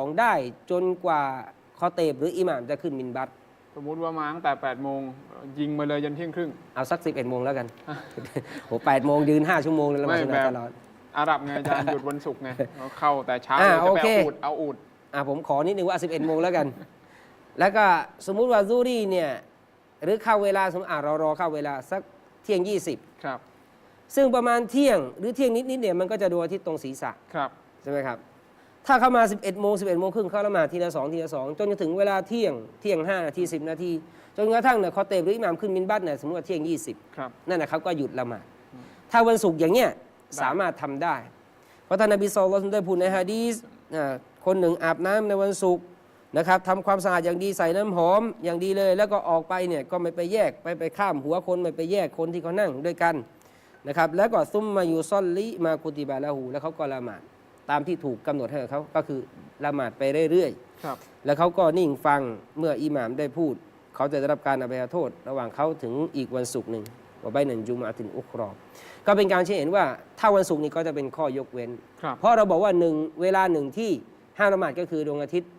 2ได้จนกว่าคอเตบหรืออิหม่ามจะขึ้นมินบัรสมมุติว่ามาตั้งแต่8 โมงยิงมาเลยยันเที่ยงครึ่งเอาสัก11 โมงแล้วกันโห8 โมงยืน5 ชั่วโมงเลยละหมาดสุนัตตลอดอาหรับไงอาจารย์หยุดวันศุกร์ไงเข้าแต่เช้าจะไปเอาอูฐผมขอนิดนึงว่า11 โมงแล้วกันแล้วก็สมมุติว่าซูรีเนี่ยหรือเข้าเวลาสมมติเรารอเข้าเวลาสักเที่ยง20ครับซึ่งประมาณเที่ยงหรือเที่ยงนิดเนี่ยมันก็จะดวงอาทิตย์ตรงศีรษะครับใช่ไหมครับถ้าเข้ามา11 โมงครึ่งเข้าละหมาดทีละ2จนถึงเวลาเที่ยง5 นาที10 นาทีจนกระทั่งเนี่ยคอเตบหรืออิหม่ามขึ้นมินบัรเนี่ยสมมติว่าเที่ยง20ครับนั่นนะครับก็หยุดละหมาดถ้าวันศุกร์อย่างเงี้ยสามารถทำได้เพราะท่านนบีศ็อลลัลลอฮุอะลัยฮิวะซัลลัมได้พูดในหะดีษคนหนึ่งอาบน้ำในวันศุกร์นะครับทำความสะอาดอย่างดีใส่น้ำหอมอย่างดีเลยแล้วก็ออกไปเนี่ยก็ไม่ไปแยกไปข้ามหัวคนไม่ไปแยกคนที่เขานั่งด้วยกันนะครับแล้วก็ซุมมายูซอลลิมากุติบะละหูแล้วเขาก็ละหมาดตามที่ถูกกำหนดให้เขาก็คือละหมาดไปเรื่อยๆแล้วเขาก็นิ่งฟังเมื่ออิหม่ามได้พูดเขาจะได้รับการอภัยโทษระหว่างเขาถึงอีกวันศุกร์หนึ่ง ว่าใบนันจุมอะตินอุครอก็เป็นการชี้เห็นว่าถ้าวันศุกร์นี้ก็จะเป็นข้อยกเว้นเพราะเราบอกว่าเวลาหนึ่งที่ห้ามละหมาดก็คือดวงอาทิตย์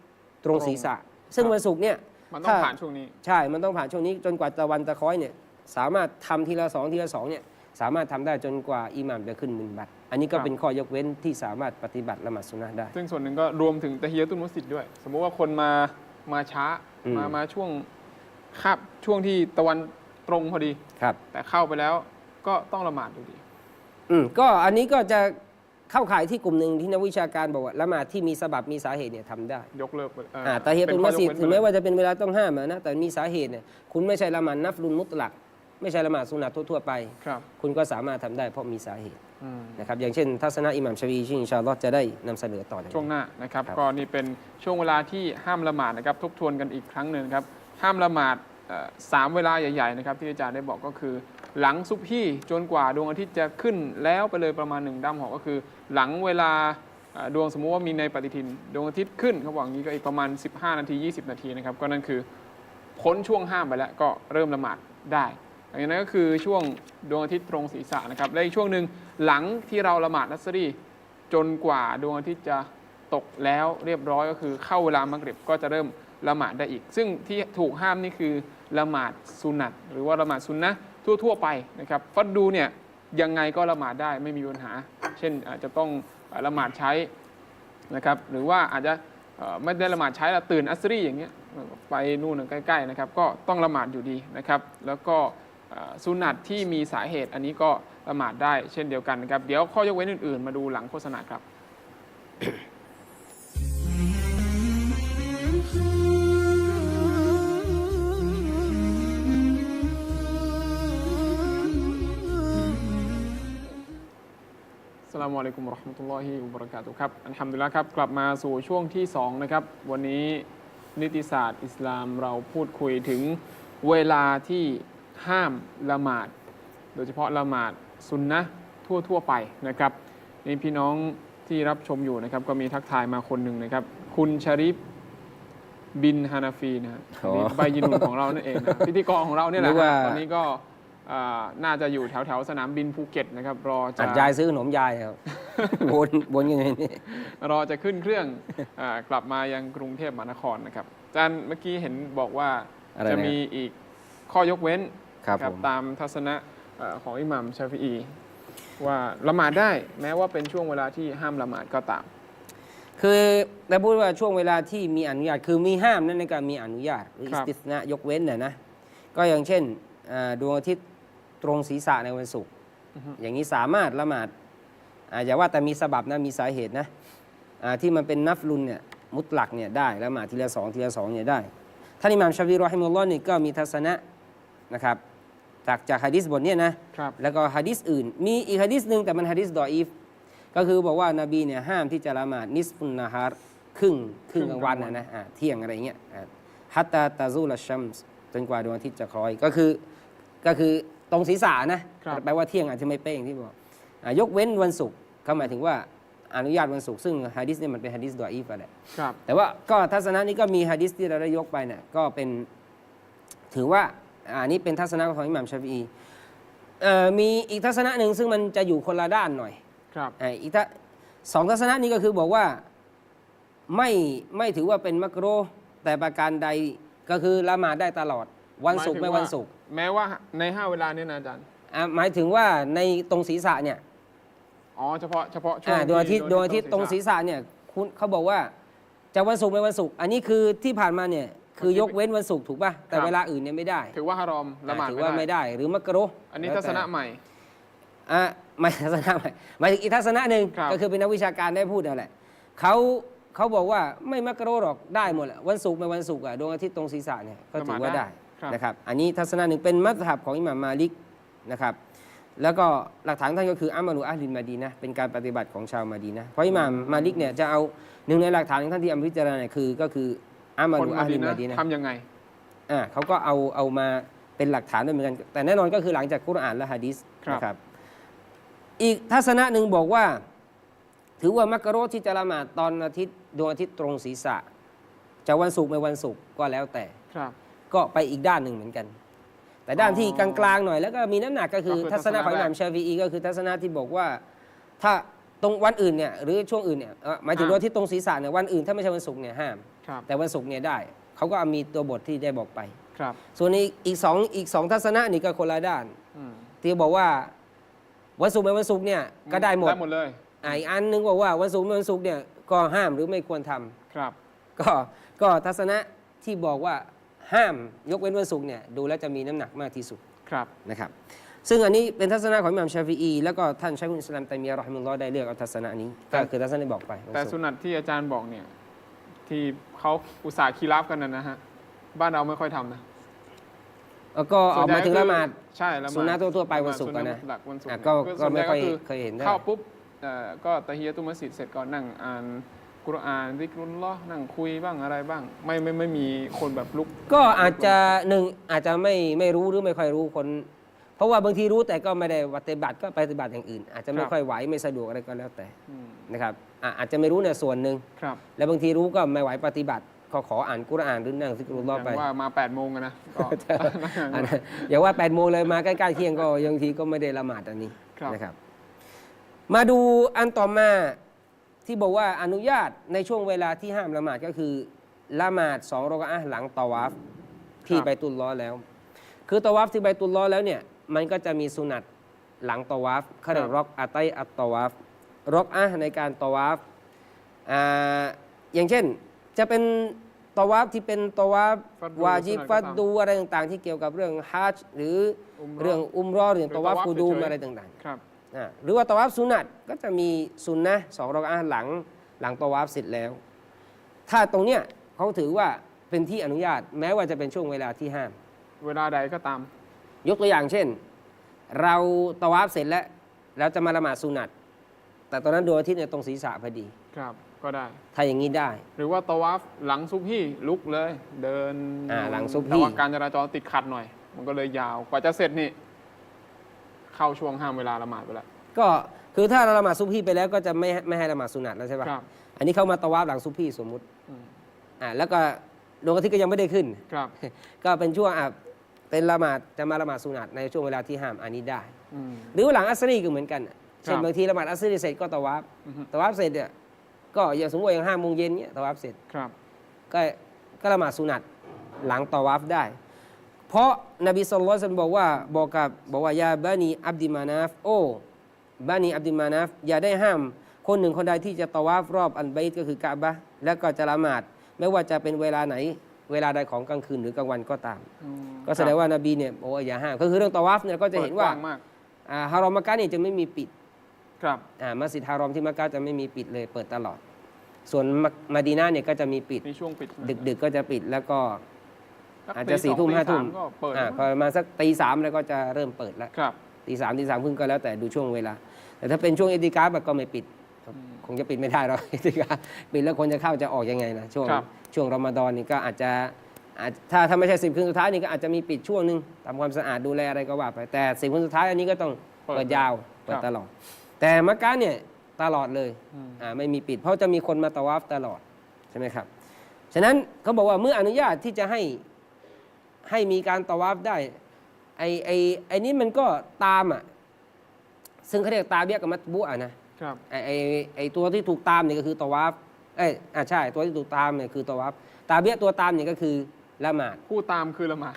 ตรงศีรษะซึ่งวันศุกร์เนี่ยมันต้องผ่านช่วงนี้ใช่มันต้องผ่านช่วงนี้จนกว่าตะวันตะค้อยเนี่ยสามารถทำทีละ2เนี่ยสามารถทำได้จนกว่าอิหม่ามจะขึ้นมินบัรอันนี้ก็เป็นข้อยกเว้นที่สามารถปฏิบัติละหมาดซุนนะห์ได้ซึ่งส่วนหนึ่งก็รวมถึงตะฮียะตุลมุสลิดด้วยสมมุติว่าคนมาช้ามาช่วงช่วงที่ตะวันตรงพอดีแต่เข้าไปแล้วก็ต้องละหมาดอยู่ดีก็อันนี้ก็จะเข้าข่ายที่กลุ่มหนึ่งที่นักวิชาการบอกว่าละหมาดที่มีสบับมีสาเหตุเนี่ยทำได้ยกเลิกตะฮียะตุลมัสยิดถึงแม้ว่าจะเป็นเวลาต้องห้ามนะแต่มีสาเหตุเนี่ยคุณไม่ใช่ละหมาดนัฟลุนมุตลักไม่ใช่ละหมาดสุนัตทั่วไปคุณก็สามารถทำได้เพราะมีสาเหตุนะครับอย่างเช่นทัศนะอิหม่ามชาฟีอีอินชาอัลลอฮ์จะได้นำเสนอต่อช่วงหน้านะครับก็นี่เป็นช่วงเวลาที่ห้ามละหมาดนะครับทบทวนกันอีกครั้งหนึ่งครับห้ามละหมาด3เวลาใหญ่ๆนะครับที่อาจารย์ได้บอกก็คือหลังซุบฮีจนกว่าดวงอาทิตย์จะขึ้นแล้วไปเลยประมาณ1ดัมหอกก็คือหลังเวลาดวงสมมุติว่ามีในปฏิทินดวงอาทิตย์ขึ้นเขาบอกอย่างนี้ก็อีกประมาณ15 นาที20 นาทีนะครับก็นั่นคือพ้นช่วงห้ามไปแล้วก็เริ่มละหมาดได้อย่างนั้นก็คือช่วงดวงอาทิตย์ตรงศีรษะนะครับและอีกช่วงหนึ่งหลังที่เราละหมาดนัสรีจนกว่าดวงอาทิตย์จะตกแล้วเรียบร้อยก็คือเข้าเวลามักริบก็จะเริ่มละหมาดได้อีกซึ่งที่ถูกห้ามนี่คือละหมาดสุนัตหรือว่าละหมาดซุนนะทั่วไปนะครับฟัดดูเนี่ยยังไงก็ละหมาดได้ไม่มีปัญหาเช่นอาจจะต้องละหมาดใช้นะครับหรือว่าอาจจะไม่ได้ละหมาดใช้แล้วตื่นอัสรีอย่างเงี้ยไปนู่นใกล้ๆนะครับก็ต้องละหมาดอยู่ดีนะครับแล้วก็สุนัตที่มีสาเหตุอันนี้ก็ละหมาดได้เช่นเดียวกันนะครับเดี๋ยวข้อยกเว้นอื่นๆมาดูหลังโฆษณาครับอัสสลามุอะลัยกุมวะเราะห์มะตุลลอฮิวะบะเราะกาตุฮ์ครับอัลฮัมดุลิลละห์ครับกลับมาสู่ช่วงที่2นะครับวันนี้นิติศาสตร์อิสลามเราพูดคุยถึงเวลาที่ห้ามละหมาดโดยเฉพาะละหมาดซุนนะห์ทั่วไปนะครับนี่พี่น้องที่รับชมอยู่นะครับก็มีทักทายมาคนหนึ่งนะครับคุณชาริฟบินฮานาฟีนะใบยินุนของเรานั่นเองนะพิธีกรของเราเนี่ยแหละตอนนี้ก็น่าจะอยู่แถวสนามบินภูเก็ตนะครับรอจะยายซื้อขนมยายครับวนยังไงนี่รอจะขึ้นเครื่องกลับมายังกรุงเทพมหานครนะครับอาจารย์เมื่อกี้เห็นบอกว่าจะมีอีกข้อยกเว้นครับตามทัศนะของอิหม่ามชาฟิอีว่าละหมาดได้แม้ว่าเป็นช่วงเวลาที่ห้ามละหมาดก็ตามคือแต่พูดว่าช่วงเวลาที่มีอนุญาตคือมีห้ามนั่นในการมีอนุญาตหรืออิสติสนะยกเว้นนะก็อย่างเช่นดวงอาทิตย์ตรงศีรษะในวันศุกร์อย่างนี้สามารถละหมาดอย่าว่าแต่มีสบับนะมีสาเหตุนะที่มันเป็นนัฟลุนเนี่ยมุตลักเนี่ยได้ละหมาดทีละ2เนี่ยได้ท่านอิหม่ามชาฟิอีรอฮิมุลลอฮ์นี่ก็มีทัศนะนะครับจากหะดีษบทนี้นะแล้วก็หะดีษอื่นมีอีกหะดีษหนึ่งแต่มันหะดีษดออีฟก็คือบอกว่านบีเนี่ยห้ามที่จะละหมาดนิสฟุนนะฮาร์ครึ่งกลางวันนะเที่ยงอะไรเงี้ยฮัตตาตาซูลชัมส์จนกว่าดวงอาทิตย์จะคล้อยก็คือตรงศีรษะนะแปลว่าเที่ยงอาจจะไม่เป๊ะอย่างที่บอกยกเว้นวันศุกร์เขาหมายถึงว่าอนุญาตวันศุกร์ซึ่งหะดีษเนี่ยมันเป็นหะดีษดออีฟแหละแต่ว่าก็ทัศนะนี้ก็มีหะดีษที่เราได้ยกไปเนี่ยก็เป็นถือว่าอันนี้เป็นทัศนะของอิหม่ามชาฟิอีมีอีกทัศนะหนึ่งซึ่งมันจะอยู่คนละด้านหน่อยอีก2ทัศนะนี้ก็คือบอกว่าไม่ถือว่าเป็นมักรูฮ์แต่ประการใดก็คือละหมาดได้ตลอดวันศุกร์ไม่วันศุกร์แม้ว่าใน5เวลานี้นะอาจารย์หมายถึงว่าในตรงศีรษะเนี่ยเฉพาะช่วงดวงอาทิตย์ตรงศีรษะเนี่ยเขาบอกว่าจะวันศุกร์ไม่วันศุกร์อันนี้คือที่ผ่านมาเนี่ยคือยกเว้นวันศุกร์ถูกป่ะแต่เวลาอื่นเนี่ยไม่ได้ถือว่าฮารอมละหมาดถือว่าไม่ได้หรือมักรูฮ์อันนี้ทัศนะใหม่ไม่ทัศนะใหม่หมายถึงอีกทัศนะหนึ่งก็คือเป็นนักวิชาการได้พูดนั่นแหละเขาบอกว่าไม่มักรูฮ์หรอกได้หมดแหละวันศุกร์ไม่วันศุกร์ดวงอาทิตย์ตรงศีรษะเนี่ยก็ถือว่าได้นะครับอันนี้ทัศนะหนึ่งเป็นมัซฮับของอิหม่ามมาลิกนะครับแล้วก็หลักฐานท่านก็คืออามาลุอะห์ลิลมาดีนะห์เป็นการปฏิบัติของชาวมาดีนะห์เพราะอิหม่ามมาลิกเนี่ยจะเอาหนึ่งในหลักฐานของท่านที่พิจารณาเนี่ยก็คืออามาลุอะห์ลิลมาดีนะห์ทำยังไงเขาก็เอามาเป็นหลักฐานด้วยเหมือนกันแต่แน่นอนก็คือหลังจากกุรอานและหะดีษนะครับอีกทัศนะหนึ่งบอกว่าถือว่ามักรูฮ์ที่จะละหมาดตอนอาทิตย์ดวงอาทิตย์ตรงศีรษะจะวันศุกร์ไม่วันศุกร์ก็แล้วแต่ก็ไปอีกด้านหนึ่งเหมือนกัน แต่ด้านที่กลางๆหน่อยแล้วก็มีน้ำหนักก็คือ ก็คือ ทัศนะของอิหม่าม ทัศนะแรก ชาฟิอีก็คือทัศนะที่บอกว่าถ้าตรงวันอื่นเนี่ยหรือช่วงอื่นเนี่ยหมายถึงว่าที่ตรงศีรษะเนี่ยวันอื่นถ้าไม่ใช่วันศุกร์เนี่ยห้าม ครับ แต่วันศุกร์เนี่ยได้เขาก็มีตัวบทที่ได้บอกไป ครับ ส่วนอีกสองทัศนะนี่ก็คนละด้าน อืม ที่บอกว่าวันศุกร์เป็นวันศุกร์เนี่ยก็ได้หมด ได้หมดเลย อีกอันนึงบอกว่าวันศุกร์เป็นวันศุกร์เนี่ยก็ห้ามหรือไม่ควรทำ ครับ ก็ทัศนะที่บอกว่าห้ามยกเว้นวันศุกร์เนี่ยดูแล้วจะมีน้ำหนักมากที่สุด ครับ นะครับซึ่งอันนี้เป็นทัศนะของอิหม่ามชาฟิอีแล้วก็ท่านชัยคุลอิสลามตัยมียะห์เราะฮิมะฮุลลอฮ์ได้เลือกเอาทัศนะนี้ก็คือทัศนะที่บอกไปวัน แต่ ศุ สุ กร์ นัตที่อาจารย์บอกเนี่ย ที่เขาอุตส่าห์คีรับกันนะฮะ บ้านเราไม่ค่อยทำนะ แล้วก็ออกมาถึงละหมาด ใช่ละหมาด สุนนะทั่วๆไปวันศุกร์ สุ อะ นะ นะ หลักวันศุกร์ ก็ เนี่ย ก็ไม่ค่อย ส่วนใหญ่ เคยเห็นได้ เข้าปุ๊บก็ตะฮียะตุลมัสยิดเสร็จก่อนนั่งอ่านกุรอานซิกรุลลอฮ์นั่งคุยบ้างอะไรบ้าง ไม่มีคนแบบลุก ก็อาจจะหนึ่งอาจจะไม่รู้หรือไม่ค่อยรู้คน เพราะว่าบางทีรู้แต่ก็ไม่ได้ปฏิบัติก็ไปปฏิบัติอย่างอื่น อาจจะไม่ค่อยไหวไม่สะดวกอะไรก็แล้วแต่ อืม นะครับอาจจะไม่รู้ในส่วนหนึ่ง ครับ แล้วบางทีรู้ก็ไม่ไหวปฏิบัติก็ขออ่านกุรอานหรือนั่งซิกรุลลอฮ์ อ ไป ย่างว่ามา8 โมงอะนะก็ อันนั้นอย่าว่า8 โมงเลยมาใกล้ๆเที่ยงก็บางทีก็ไม่ได้ละหมาดอันนี้ ครับ นะครับ มาดูอันต่อมาที่บอกว่าอนุญาตในช่วงเวลาที่ห้ามละหมาดก็คือละหมาด2 รอกะอะห์หลังตะวาฟที่ไบตุลลอฮ์แล้ว คือตะวาฟที่ไบตุลลอฮ์แล้วเนี่ยมันก็จะมีสุนัตหลังตะวาฟเขาเรียกรอกอะตัยอัตตะวาฟรอกอะห์ในการตะวาฟอย่างเช่นจะเป็นตะวาฟที่เป็นตะวาฟ ฟัดดู วาญิบ สุนัต ฟัด ก็ตาม ดูอะไรต่างๆ ที่เกี่ยวกับเรื่องฮัจญ์หรือ อุมเราะห์ เรื่องอุมเราะห์เรื่องตะวาฟ หรือตะวาฟ กูดูม เฉยๆ อะไรต่าง ครับ ๆหรือว่าตะวาฟสุนัตก็จะมีสุนนะห์2 รอกะอะห์หลังตะวาฟเสร็จแล้ว ถ้าตรงเนี้ยเขาถือว่าเป็นที่อนุญาตแม้ว่าจะเป็นช่วงเวลาที่ห้าม เวลาใดก็ตาม ยกตัวอย่างเช่น เราตะวาฟเสร็จแล้วเราจะมาละหมาดสุนัตแต่ตอนนั้นดวงอาทิตย์เนี่ยตรงศีรษะพอดี ครับ ก็ได้ ถ้าอย่างนี้ได้ หรือว่าตะวาฟหลังซุบฮี่ลุกเลย เดิน หลังซุบฮี่ แต่ว่าการจราจรติดขัดหน่อย มันก็เลยยาว กว่าจะเสร็จนี่ เข้าช่วงห้ามเวลาละหมาดไปแล้ว ก็คือถ้าเราละหมาดซุบฮีไปแล้วก็จะไม่ให้ละหมาดสุนัตแล้วใช่ปะ ครับ อันนี้เขามาตะวาฟหลังซุบฮีสมมุติ อืม แล้วก็ดวงอาทิตย์ก็ยังไม่ได้ขึ้น ครับ ก็เป็นช่วงเป็นละหมาดจะมาละหมาดสุนัตในช่วงเวลาที่ห้ามอันนี้ได้ อืม หรือว่าหลังอัสรีก็เหมือนกันเช่น ครับ บางทีละหมาดอัสรีเสร็จก็ตะวาฟ อือฮึ ตะวาฟเสร็จเนี่ยก็อย่างสมมติว่าอย่าง5 โมงเย็นเนี่ยตะวาฟเสร็จ ครับ ก็ละหมาดสุนัตหลังตะวาฟได้ เพราะนบีศ็อลลัลลอฮุอะลัยฮิวะซัลลัมบอกว่ายาบานีอับดิมานาฟโอบานีอับดิมานาฟอย่าได้ห้ามคนหนึ่งคนใดที่จะตะวาฟรอบอันไบต์ก็คือกะบะห์แล้วก็จะละหมาดไม่ว่าจะเป็นเวลาไหนเวลาใดของกลางคืนหรือกลางวันก็ตาม อืม ก็แสดงว่านบีเนี่ยโอ้อย่าห้ามก็คือเรื่องตะวาฟเนี่ยก็จะเห็นว่า ปิดกงมาก ฮารอมมักกะฮ์เนี่ยจะไม่มีปิด ครับ มัสยิดฮารอมที่มักกะฮ์จะไม่มีปิดเลยเปิดตลอด ส่วนมะดีนะห์เนี่ยก็จะมีปิด มีช่วงปิด ดึกๆก็จะปิดแล้วก็ สัก อาจจะ ตี 4 ทุ่ม ตี 5 ทุ่ม สก็เปิด พอประมาณสักตี 3แล้วก็จะเริ่มเปิดแล้ว ครับ ตี 3ตี 3 ครึ่งก็แล้วแต่ดูช่วงเวลา แต่ถ้าเป็นช่วงอิติกาฟก็ไม่ปิด คงจะปิดไม่ได้หรอก อิติกาฟปิดแล้วคนจะเข้าจะออกยังไงนะช่วงรอมฎอนนี่ก็อาจจะถ้าไม่ใช่10 คืนสุดท้ายนี่ก็อาจจะมีปิดช่วงนึงทำความสะอาดดูแลอะไรก็ว่าไปแต่10 คืนสุดท้ายอันนี้ก็ต้องเปิดยาวเปิดตลอด แต่มักกะฮ์เนี่ยตลอดเลย อืม ไม่มีปิด เพราะจะมีคนมาตะวาฟตลอดใช่ไหมครับฉะนั้นเขาบอกว่าเมื่ออนุญาตที่จะให้มีการตะวาฟได้ไอ้นี้มันก็ตามซึ่งเขาเรียกตาเบียกับมัตบุอะนะครับ ไอ้ตัวที่ถูกตามเนี่ยก็คือตะวาฟใช่ตัวที่ถูกตามเนี่ยคือตะวาฟตาเบียตัวตามเนี่ยก็คือละหมาด ผู้ตามคือละหมาด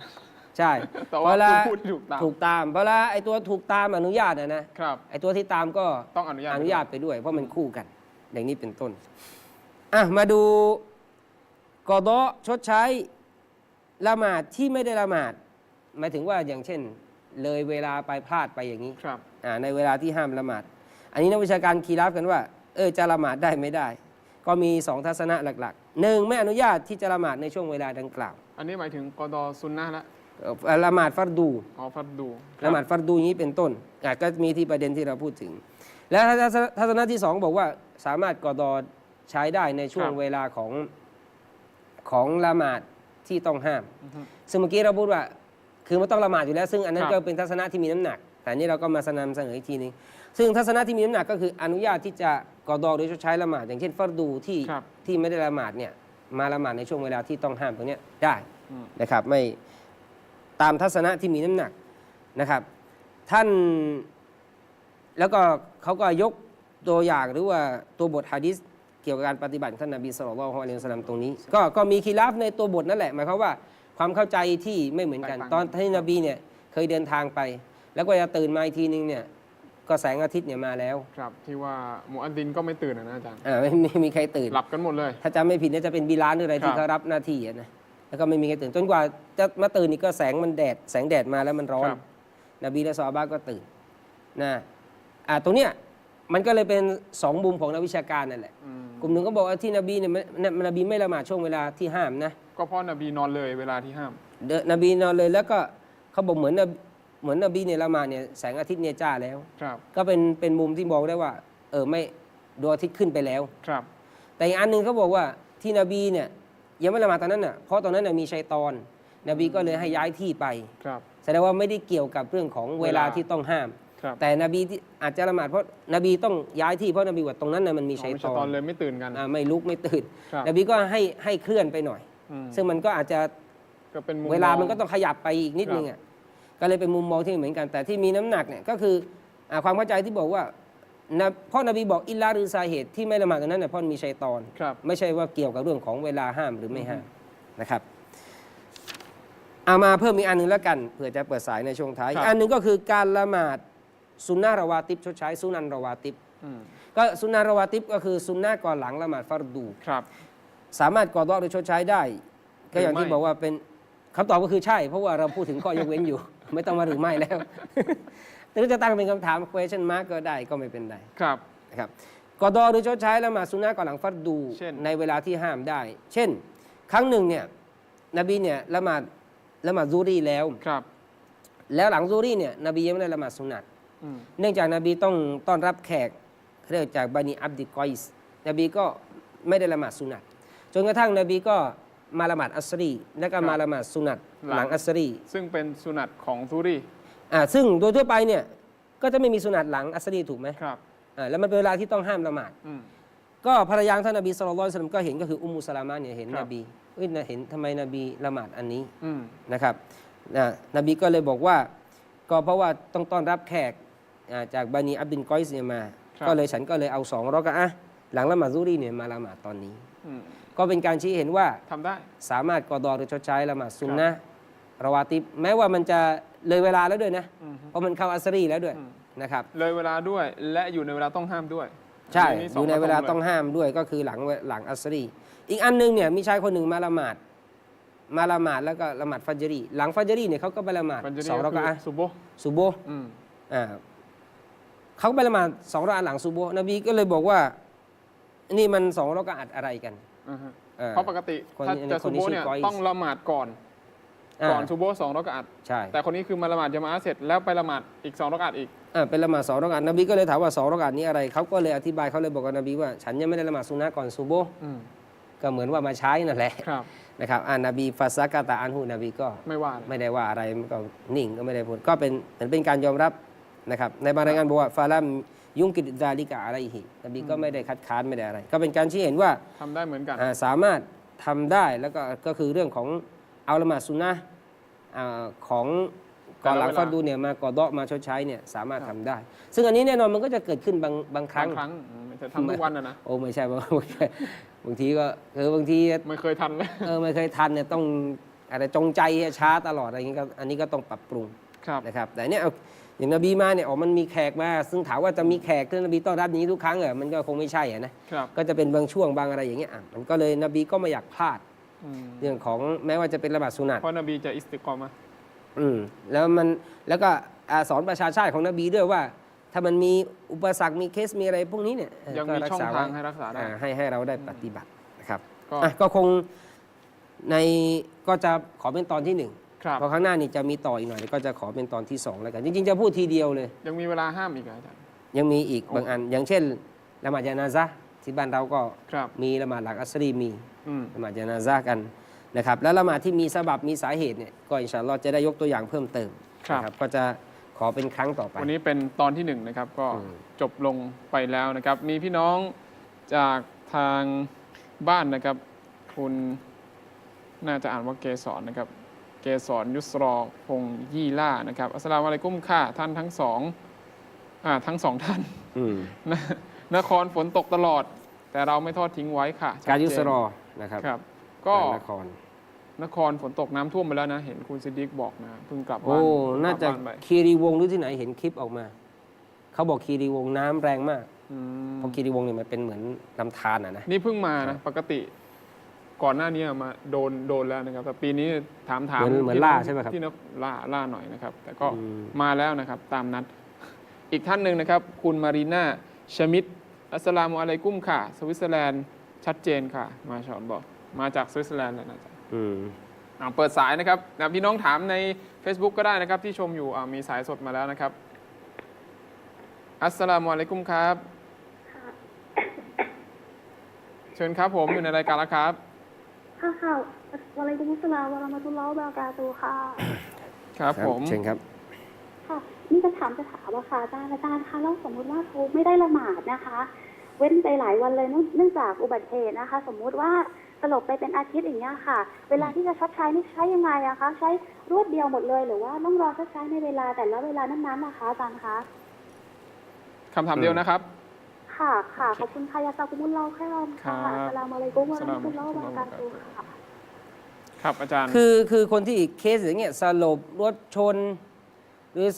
ใช่ แต่ว่า เวลา ผู้ที่ถูกตาม ถูกตามเพราะละไอ้ตัวถูกตามอนุญาตนะครับ ไอ้ตัวที่ตามก็ ต้องอนุญาต อนุญาตไปด้วยเพราะมันคู่กัน อย่างนี้เป็นต้นมาดูกอฎอชดใช้ละหมาดที่ไม่ได้ละหมาดหมายถึงว่าอย่างเช่น เลยเวลาไปพลาดไปอย่างนี้ ครับ ในเวลาที่ห้ามละหมาด อันนี้นักวิชาการคีราฟกันว่าจะละหมาดได้ไม่ได้ ก็มี2 ทัศนะหลักๆ 1ไม่อนุญาตที่จะละหมาดในช่วงเวลาดังกล่าว อันนี้หมายถึงกอดอซุนนะห์ละ ละหมาดฟัรดู อ๋อฟัดดู ละหมาดฟัรดูนี้เป็นต้นก็มีที่ประเด็นที่เราพูดถึง แล้วทัศนะที่ 2 บอกว่าสามารถกอดอใช้ได้ในช่วงเวลาของละหมาดที่ต้องห้าม อือฮึ ซึ่งเมื่อกี้เราพูดว่าคือมันต้องละหมาดอยู่แล้ว ซึ่งอันนั้น ครับ ก็เป็นทัศนะที่มีน้ำหนัก แต่นี่เราก็มานำเสนออีกทีนึงซึ่งทัศนะที่มีน้ำหนักก็คืออนุญาตที่จะกอดอหรือชดใช้ละหมาดอย่างเช่นฟัรดูที่ไม่ได้ละหมาดเนี่ยมาละหมาดในช่วงเวลาที่ต้องห้ามตรงเนี้ยได้ อืม นะครับ ตามทัศนะที่มีน้ำหนักนะครับ ท่านแล้วก็เขาก็ยกตัวอย่างหรือว่าตัวบทหะดีษเกี่ยวกับการปฏิบัติท่านนบีศ็อลลัลลอฮุอะลัยฮิวะซัลลัมตรงนี้ก็มีคีลาฟในตัวบทนั่นแหละหมายความว่าความเข้าใจที่ไม่เหมือนกันตอนที่นบีเนี่ยเคยเดินทางไป แล้วก็จะตื่นมาอีกทีนึงเนี่ยก็แสงอาทิตย์เนี่ยมาแล้วครับที่ว่ามุอัซซินก็ไม่ตื่นนะอาจารย์ไม่มีใครตื่นหลับกันหมดเลยถ้าจำไม่ผิดเนี่ยจะเป็นบิลาลหรืออะไรที่เขารับหน้าที่นะแล้วก็ไม่มีใครตื่นจนกว่าจะมาตื่นนี่ก็แสงแดดมาแล้วมันร้อนนบีและซอฮาบะห์ก็ตื่นนะตรงเนี้ยมันก็เลยเป็น2มุมของนักวิชาการนั่นแหละกลุ่มหนึ่งก็บอกว่าที่นบีเนี่ยนบีไม่ละหมาดช่วงเวลาที่ห้ามนะก็เพราะนบีนอนเลยเวลาที่ห้ามนบีนอนเลยแล้วก็เขาบอกเหมือนนบีเนี่ยละหมาดเนี่ยแสงอาทิตย์เนี่ยจ้าแล้วก็เป็นมุมที่บอกได้ว่าไม่ดวงอาทิตย์ขึ้นไปแล้วแต่อีกอันหนึ่งเขาบอกว่าที่นบีเนี่ยยังไม่ละหมาดตอนนั้นน่ะเพราะตอนนั้นมีชัยฏอน นบีก็เลยให้ย้ายที่ไปแสดงว่าไม่ได้เกี่ยวกับเรื่องของเวลาที่ต้องห้ามแต่นบีที่อาจจะละหมาดเพราะนบีต้องย้ายที่เพราะนบีว่าตรงนั้นน่ะมันมีชัยฏอนเลยไม่ตื่นกันไม่ลุกไม่ตื่นนบีก็ให้เคลื่อนไปหน่อยซึ่งมันก็อาจจะเวลามันก็ต้องขยับไปอีกนิดนึงก็เลยเป็นมุมมองที่เหมือนกันแต่ที่มีน้ำหนักเนี่ยก็คือความเข้าใจที่บอกว่าเพราะนบีบอกอิลลาหรือสาเหตุที่ไม่ละหมาดตรงนั้นเนี่ยเพราะมีชัยฏอนไม่ใช่ว่าเกี่ยวกับเรื่องของเวลาห้ามหรือไม่ห้ามนะครับเอามาเพิ่มอีกอันหนึ่งแล้วกันเผื่อจะเปิดสายในช่วงท้ายอันหนึ่งก็คือการละหมาดซุนนะรอวาติบชดใช้ซุนันรอวาติบก็ซุนนะรอวาติบก็คือซุนนะก่อนหลังละหมาดฟัรดูสามารถกอฎอหรือชดใช้ได้ก็อย่างที่บอกว่าเป็นคำตอบก็คือใช่เพราะว่าเราพูดถึงข้อยกเว้นอยู่ ไม่ต้องมาหรือไม่แล้วหรือจะตั้งเป็นคำถาม question mark ก็ได้ก็ไม่เป็นไรนะครับกอฎอหรือชดใช้ละหมาดซุนนะก่อนหลังฟัรดูในเวลาที่ห้ามได้เช่นครั้งหนึ่งเนี่ยนบีเนี่ยละหมาดซูรีแล้วแล้วหลังซูรีเนี่ยนบียังไม่ได้ละหมาดสุนัตเนื่องจากนบีต้องต้อนรับแขกเรียกจากบานีอับดิกอยส์นบีก็ไม่ได้ละหมาดสุนัตจนกระทั่งนบีก็มาละหมาดอัสรีแล้วก็มาละหมาดสุนัตหลังอัสรีซึ่งเป็นสุนัตของซูรีซึ่งโดยทั่วไปเนี่ยก็จะไม่มีสุนัตหลังอัสรีถูกไหมแล้วมันเป็นเวลาที่ต้องห้ามละหมาดก็ภรรยาท่านนบีศ็อลลัลลอฮุอะลัยฮิวะซัลลัมก็เห็นก็คืออุมมุสลามะเนี่ยเห็นนบีเห็นทำไมนบีละหมาดอันนี้นะครับนบีก็เลยบอกว่าก็เพราะว่าต้องต้อนรับแขกจากบานีอับดินกอยส์เนี่ยมาก็เลยฉันก็เลยเอา2 รอกะอะห์หลังละหมาดซูรีเนี่ยมาละหมาดตอนนี้ก็เป็นการชี้เห็นว่าทำได้สามารถกอฎอหรือชดใช้ละหมาดซุนนะห์รอวาติบแม้ว่ามันจะเลยเวลาแล้วด้วยนะเพราะมันเข้าอัสรีแล้วด้วยนะครับเลยเวลาด้วยและอยู่ในเวลาต้องห้ามด้วยใช่อยู่ในเวลาต้องห้ามด้วยก็คือหลังอัสรีอีกอันนึงเนี่ยมีชายคนหนึ่งมาละหมาดแล้วก็ละหมาดฟัจรีหลังฟัจรีเนี่ยเขาก็ไปละหมาด2 รอกะอะห์ซุโบห์เขาไปละหมาด2 รอกะอะห์หลังซุโบห์นบีก็เลยบอกว่านี่มัน2 รอกะอะห์อะไรกันเพราะปกติถ้าจะซุโบห์เนี่ยต้องละหมาดก่อนซุโบห์2 รอกะอะห์ใช่แต่คนนี้คือมาละหมาดญะมาอะห์เสร็จแล้วไปละหมาดอีก2 รอกะอะห์อีกเป็นละหมาด2 รอกะอะห์นบีก็เลยถามว่า2 รอกะอะห์นี้อะไรเขาก็เลยอธิบายเขาเลยบอกกับนบีว่าฉันยังไม่ได้ละหมาดซุนนะห์ก่อนซุโบห์ก็เหมือนว่ามาใช้นั่นแหละนะครับนบีฟาซากาตาอันฮูนบีก็ไม่ได้ว่าอะไรก็นิ่งก็ไม่ได้พูดก็เป็นการยอมรับนะครับในบางรายงานบอกว่าฟาลัมยุงกิดซาลิกะอะไรฮินบีก็ไม่ได้คัดค้านไม่ได้อะไรก็เป็นการชี้เห็นว่าทำได้เหมือนกันสามารถทำได้แล้วก็คือเรื่องของเอาละหมาดซุนนะห์ของก่อนหลังฟัรดูเนี่ยมากอฎอมาชดใช้เนี่ยสามารถทำได้ซึ่งอันนี้แน่นอนมันก็จะเกิดขึ้นบางครั้งไม่ใช่ทำทุกวันนะโอ้ไม่ใช่บางทีก็บางทีไม่เคยทันเลยไม่เคยทันเนี่ยต้องอะไรจงใจช้าตลอดอะไรอย่างนี้ก็อันนี้ก็ต้องปรับปรุงนะครับแต่เนี่ยอย่างนบีมาเนี่ยมันมีแขกมาซึ่งถามว่าจะมีแขกที่นบีต้อนรับนี้ทุกครั้งเหรอมันก็คงไม่ใช่นะก็จะเป็นบางช่วงบางอะไรอย่างเงี้ยมันก็เลยนบีก็ไม่อยากพลาดเรื่องของแม้ว่าจะเป็นละหมาดสุนัตเพราะนบีจะอิสติกอมะแล้วก็สอนประชาชาติของนบีด้วยว่าถ้ามันมีอุปสรรคมีเคสมีอะไรพวกนี้เนี่ยยังมีช่องทางให้รักษาได้ให้เราได้ปฏิบัตินะครับก็คงก็จะขอเป็นตอนที่1พอข้างหน้านี่จะมีต่ออีกหน่อยก็จะขอเป็นตอนที่2แล้วกันจริงๆจะพูดทีเดียวเลยยังมีเวลาห้ามอีกอาจารย์ยังมีอีกบางอันอย่างเช่นละหมาดญะนาซะห์ที่บ้านเราก็มีละหมาดหลังอัสรีมีละหมาดญะนาซะห์กันนะครับแล้วละหมาดที่มีซะบับมีสาเหตุเนี่ยก็อินชาอัลเลาะห์จะได้ยกตัวอย่างเพิ่มเติมนะครับก็จะขอเป็นครั้งต่อไปวันนี้เป็นตอนที่1นะครับก็จบลงไปแล้วนะครับมีพี่น้องจากทางบ้านนะครับคุณน่าจะอ่านว่าเกสรนะครับ เกษรยุสรอพงษ์ยี่ล่านะครับอัสสลามุอะลัยกุมค่ะท่านทั้งสองท่านนะนครฝนตกตลอด แต่เราไม่ทอดทิ้งไว้ค่ะ การยุสรอนะครับ ครับ ก็ นคร ฝนตกน้ำท่วมไปแล้วนะ เห็นคุณซิดดิกบอกนะเพิ่งกลับบ้า โอ้ น น่าจะ กลับบ้นไป คีรีวงศ์หรือที่ไหนเห็นคลิปออกมา เขาบอกคีรีวงศ์น้ำแรงมาก เพราะคีรีวงศ์เนี่ยมันเป็นเหมือนลำธารนะ นี่เพิ่งมานะ ปกติก่อนหน้านี้มาโดนแล้วนะครับ แต่ปีนี้ถาม เหมือนล่าใช่ไหมครับ ที่นักล่าหน่อยนะครับ แต่ก็มาแล้วนะครับตามนัด อีกท่านหนึ่งนะครับ คุณมารีนาชมิดอัสสลามุอะลัยกุมค่ะ สวิตเซอร์แลนด์ชัดเจนค่ะ มาชอนบอกมาจากสวิตเซอร์แลนด์เลยนะจ๊ะเปิดสายนะครับพี่น้องถามใน Facebook ก็ได้นะครับ ที่ชมอยู่มีสายสดมาแล้วนะครับอัสสลามุอะลัยกุมครับเชิญครับผมอยู่ในรายการแล้วครับค่ะวะลัยกุมุสสลามวะเราะมะตุลลอฮ์วะบะเราะกาตุฮ์ค่ะครับผมเชิญครับค่ะนี่จะถามว่าค่ะอาจารย์คะแล้วสมมุติว่าเขาไม่ได้ละหมาดนะคะ เว้นไปหลายวันเลยเนื่องจากอุบัติเหตุนะคะ สมมุติว่าสลบไปเป็นอาทิตย์อย่างเงี้ยค่ะ เวลาที่จะชดใช้นี่ใช้ยังไงอะคะใช้รวดเดียวหมดเลยหรือว่าต้องรอชดใช้ในเวลาแต่ละเวลานั้นๆนะคะอาจารย์คะคำถามเดียวนะครับค่ะขอบคุณค่ะยาซากุมุลลอฮ์ค่ะอัสสลามุอะลัยกุมวะเราะมะตุลลอฮ์วะบะเราะกาตุฮ์ค่ะครับอาจารย์คือคนที่เคสอย่างเงี้ยสลบรถชนหรือ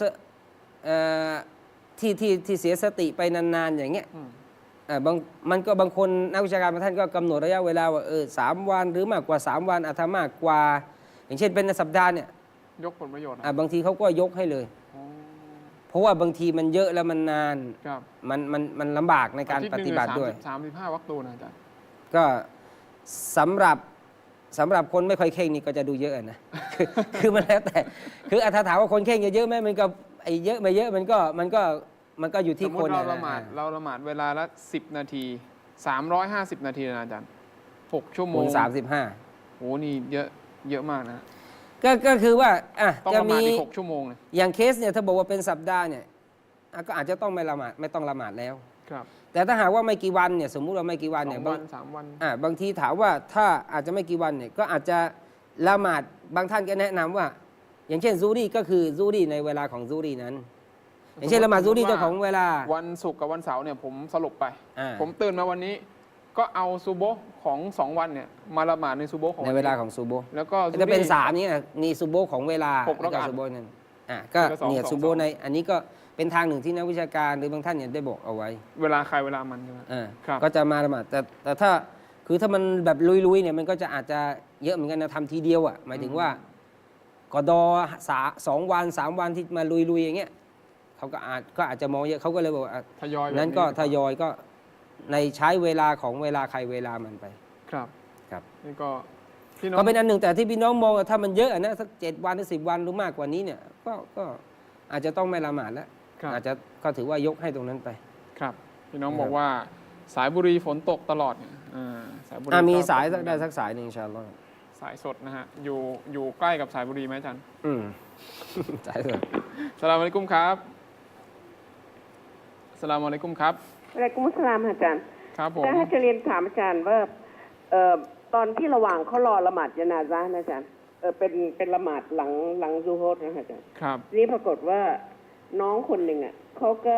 ที่เสียสติไปนานๆอย่างเงี้ยบางคนนักวิชาการบางท่านก็กำหนดระยะเวลาว่า3 วันหรือมากกว่า3 วันถ้ามากกว่าอย่างเช่นเป็นสัปดาห์เนี่ยยกผลประโยชน์บางทีเขาก็ยกให้เลยเพราะว่าบางทีมันเยอะแล้วมันนานมันลำบากในการปฏิบัติด้วย35 วักตูนะอาจารย์ก็สำหรับคนไม่ค่อยเข่งนี่ก็จะดูเยอะนะคือมันแล้วแต่คือถ้าถามว่าคนเข่งเยอะไหมมันก็เยอะไม่เยอะมันก็อยู่ที่คนเราละหมาดเวลาละ10 นาที350 นาทีนะอาจารย์6 ชั่วโมง35โอ้นี่เยอะมากนะก็คือว่าจะมี6 ชั่วโมงเลยอย่างเคสเนี่ยถ้าบอกว่าเป็นสัปดาห์เนี่ยก็อาจจะต้องไม่ต้องละหมาดแล้วครับแต่ถ้าหากว่าไม่กี่วันเนี่ยสมมุติว่าไม่กี่วันเนี่ย3 วันบางทีถามว่าถ้าอาจจะไม่กี่วันเนี่ยก็อาจจะละหมาดบางท่านก็แนะนำว่าอย่างเช่นซูรีก็คือซูรีในเวลาของซูรีนั้นอย่างเช่นละหมาดซูรีเจ้าของเวลาวันศุกร์กับวันเสาร์เนี่ยผมสลบไปผมตื่นมาวันนี้ก็เอาซูโบของ2 วันเนี่ยมาละหมาดในซูโบของในเวลาของซูโบแล้วก็จะเป็น3นี่นี่ซูโบของเวลา6 กับซูโบนั่นก็เนี่ยซูโบในอันนี้ก็เป็นทางหนึ่งที่นักวิชาการหรือบางท่านเนี่ยได้บอกเอาไว้เวลาใครเวลามันใช่ไหมก็จะมาละหมาดแต่ถ้ามันแบบลุยๆเนี่ยมันก็จะอาจจะเยอะเหมือนกันนะทำทีเดียวหมายถึงว่ากด2 วัน 3 วันที่มาลุยๆอย่างเงี้ยเขาก็อาจจะมองเยอะเขาก็เลยบอกทยอยนั้นก็ทยอยก็ในใช้เวลาของเวลาใครเวลามันไปครับนี่ก็เป็นอันหนึ่งแต่ที่พี่น้องมองถ้ามันเยอะนะสัก7 วันหรือ10 วันหรือมากกว่านี้เนี่ยก็อาจจะต้องไม่ละหมาดแล้วอาจจะก็ถือว่ายกให้ตรงนั้นไปครับพี่น้องบอกว่าสายบุรีฝนตกตลอดเนี่ยสายบุรีมีสายได้สักสายหนึ่งอินชาอัลลอฮ์สายสดนะฮะอยู่ใกล้กับสายบุรีไหมอาจารย์สายสดสลามอะลัยกุมครับสลามอะลัยกุมครับอะลัยกุมุสสลามอาจารย์ครับผมถ้าจะเรียนถามอาจารย์ว่าตอนที่ระหว่างเขารอละหมาดญะนาซะห์นะอาจารย์เป็นละหมาดหลังซูโฮดนะอาจารย์ครับนี่ปรากฏว่าน้องคนหนึ่งเขาก็